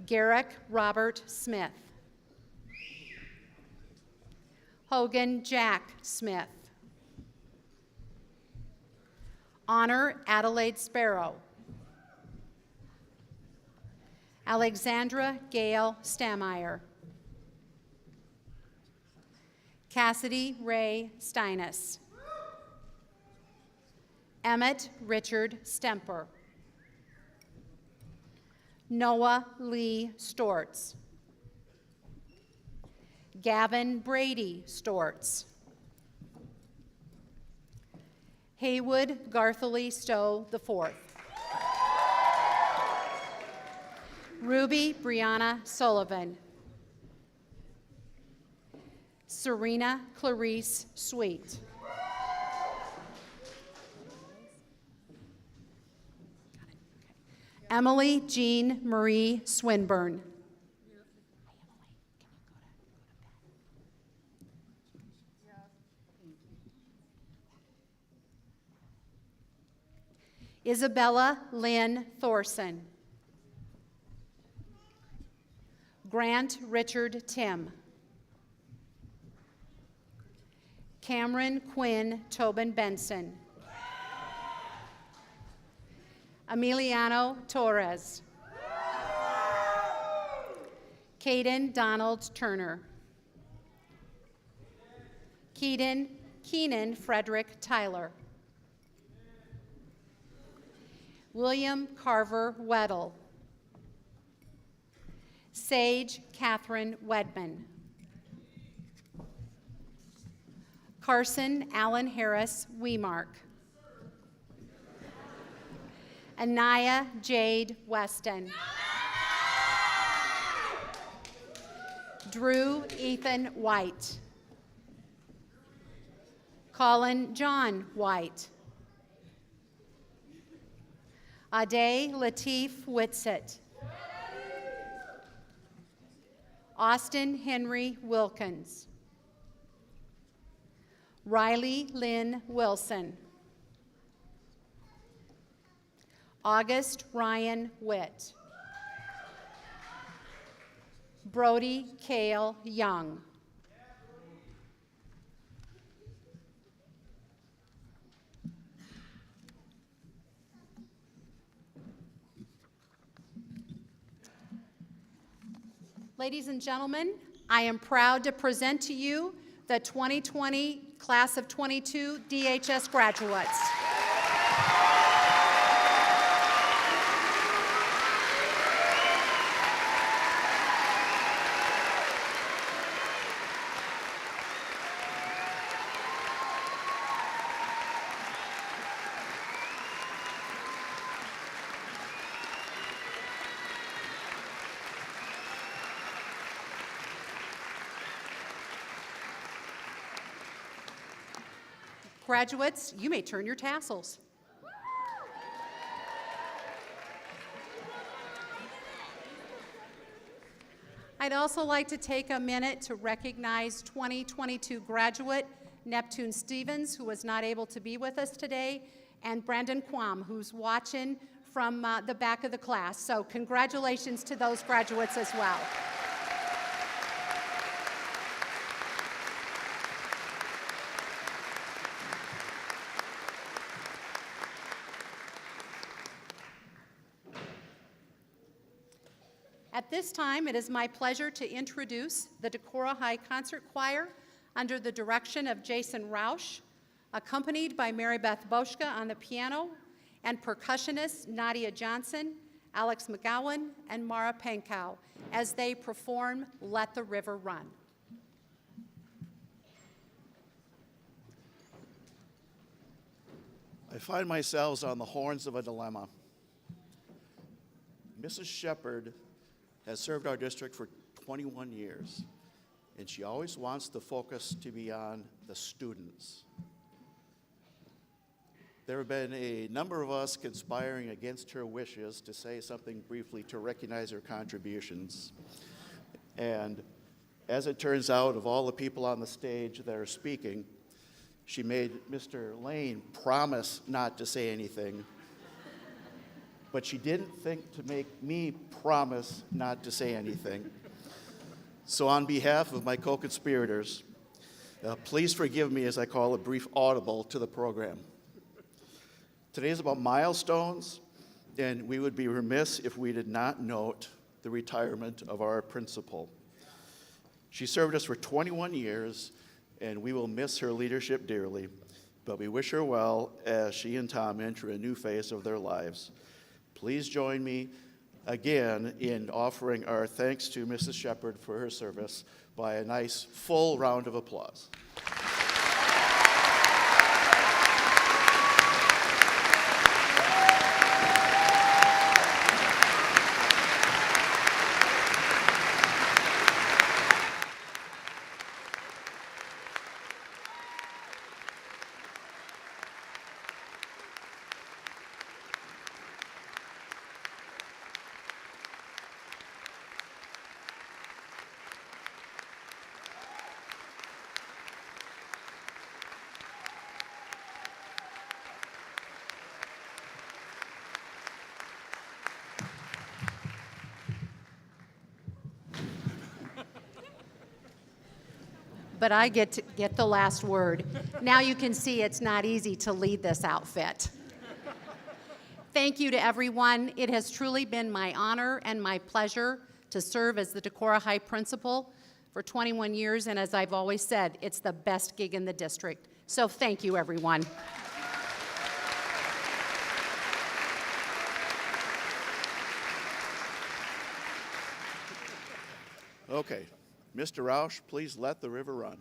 Garrick Robert Smith. Hogan Jack Smith. Honor Adelaide Sparrow. Alexandra Gail Stameyer. Cassidy Ray Steinis. Emmett Richard Stemper. Noah Lee Stortz. Gavin Brady Stortz. Haywood Garthily Stowe IV. Ruby Brianna Sullivan. Serena Clarice Sweet. Emily Jean Marie Swinburne. Isabella Lynn Thorson. Grant Richard Tim. Cameron Quinn Tobin Benson. Emiliano Torres. Caden Donald Turner. Keenan Frederick Tyler. William Carver Weddle. Sage Catherine Wedman. Carson Allen Harris Wemark. Anaya Jade Weston. Drew Ethan White. Colin John White. Ade Latif Whitsett. Austin Henry Wilkins. Riley Lynn Wilson. August Ryan Witt. Brody Cale Young. Ladies and gentlemen, I am proud to present to you the 2020 Class of 22 DHS graduates. Graduates, you may turn your tassels. I'd also like to take a minute to recognize 2022 graduate Neptune Stevens, who was not able to be with us today, and Brandon Quam, who's watching from the back of the class. So congratulations to those graduates as well. At this time, it is my pleasure to introduce the Decorah High Concert Choir under the direction of Jason Rausch, accompanied by Mary Beth Boschka on the piano and percussionists Nadia Johnson, Alex McGowan, and Mara Pankow. as they perform Let the River Run. I find myself on the horns of a dilemma. Mrs. Shepherd has served our district for 21 years, and she always wants the focus to be on the students. There have been a number of us conspiring against her wishes to say something briefly to recognize her contributions. And as it turns out, of all the people on the stage that are speaking, she made Mr. Lane promise not to say anything, but she didn't think to make me promise not to say anything. So on behalf of my co-conspirators, please forgive me as I call a brief audible to the program. Today is about milestones, and we would be remiss if we did not note the retirement of our principal. She served us for 21 years, and we will miss her leadership dearly, but we wish her well as she and Tom enter a new phase of their lives. Please join me again in offering our thanks to Mrs. Shepherd for her service by a nice full round of applause. But I get to get the last word. Now you can see it's not easy to lead this outfit. Thank you to everyone. It has truly been my honor and my pleasure to serve as the Decorah High Principal for 21 years, and as I've always said, it's the best gig in the district. So thank you, everyone. Okay, Mr. Roush, please let the river run.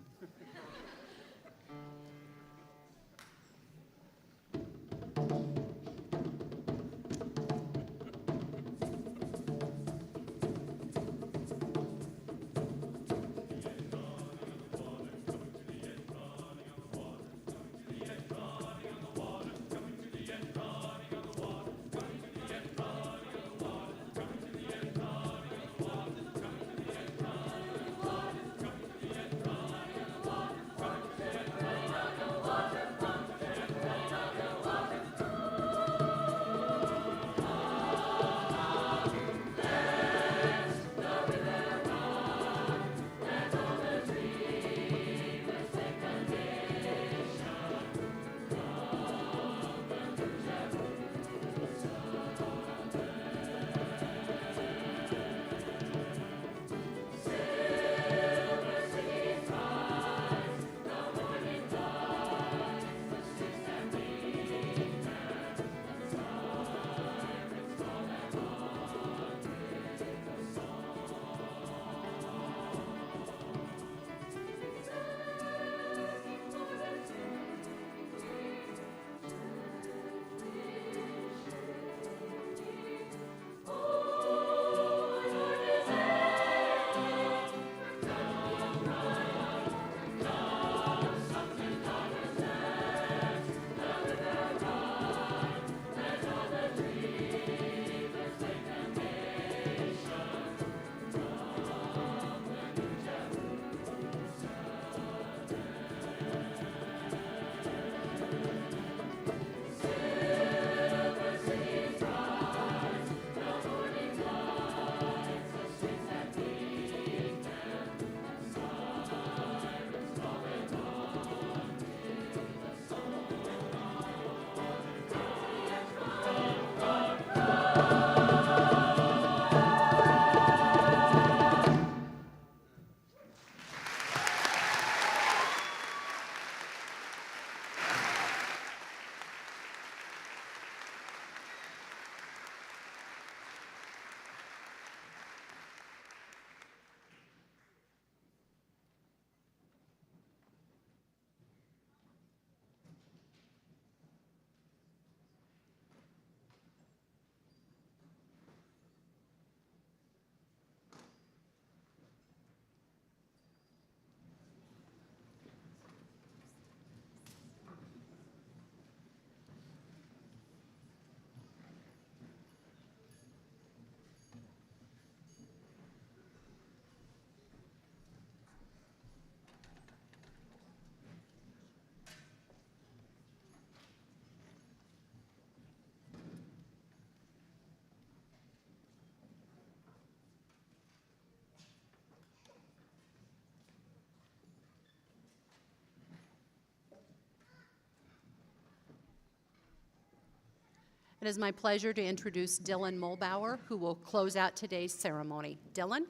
It is my pleasure to introduce Dylan Mulbauer, who will close out today's ceremony. Dylan?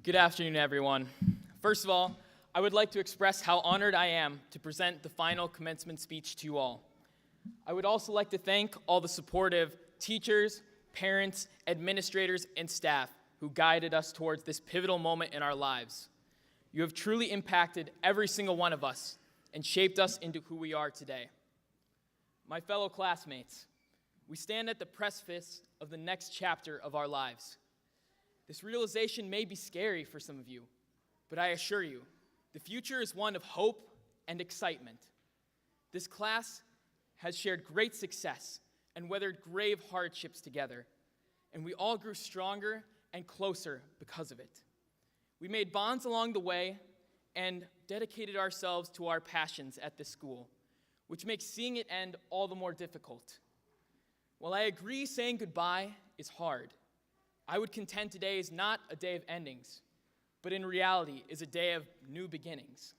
Good afternoon, everyone. First of all, I would like to express how honored I am to present the final commencement speech to you all. I would also like to thank all the supportive teachers, parents, administrators, and staff who guided us towards this pivotal moment in our lives. You have truly impacted every single one of us and shaped us into who we are today. My fellow classmates, we stand at the precipice of the next chapter of our lives. This realization may be scary for some of you, but I assure you, the future is one of hope and excitement. This class has shared great success and weathered grave hardships together, and we all grew stronger and closer because of it. We made bonds along the way and dedicated ourselves to our passions at this school, which makes seeing it end all the more difficult. While I agree saying goodbye is hard, I would contend today is not a day of endings, but in reality is a day of new beginnings.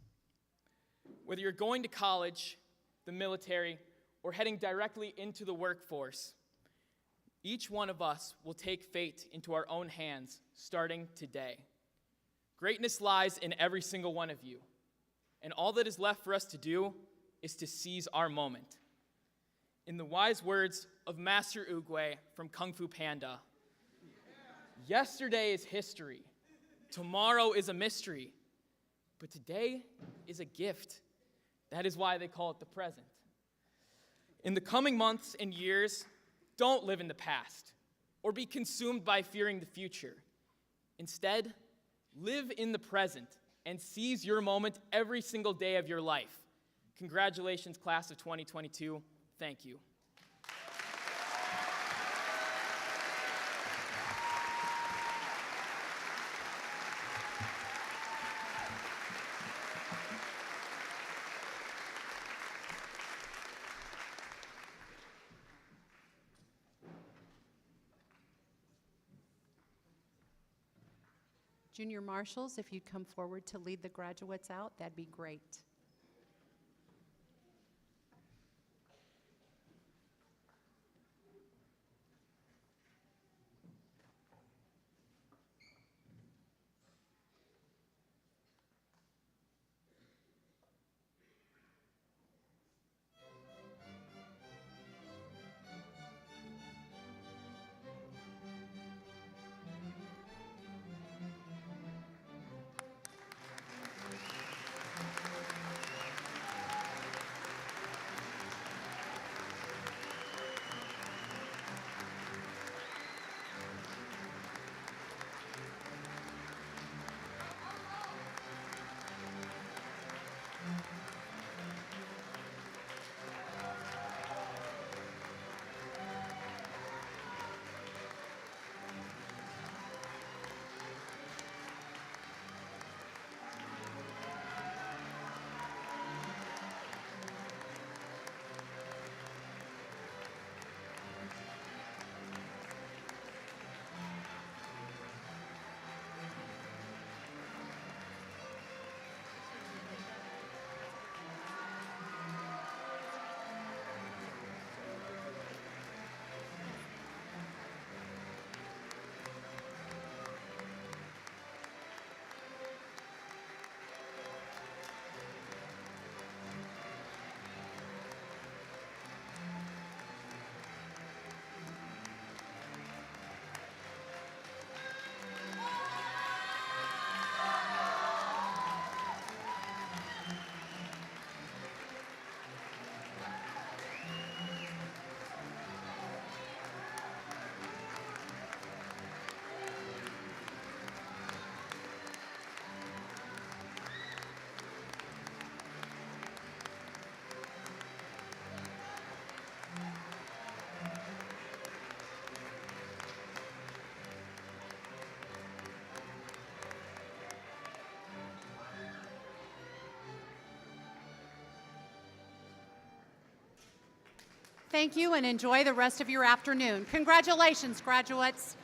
Whether you're going to college, the military, or heading directly into the workforce, each one of us will take fate into our own hands starting today. Greatness lies in every single one of you, and all that is left for us to do is to seize our moment. In the wise words of Master Oogway from Kung Fu Panda, yesterday is history, tomorrow is a mystery, but today is a gift. That is why they call it the present. In the coming months and years, don't live in the past or be consumed by fearing the future. Instead, live in the present and seize your moment every single day of your life. Congratulations, class of 2022. Thank you. Junior marshals, if you'd come forward to lead the graduates out, that'd be great. Thank you and enjoy the rest of your afternoon. Congratulations, graduates.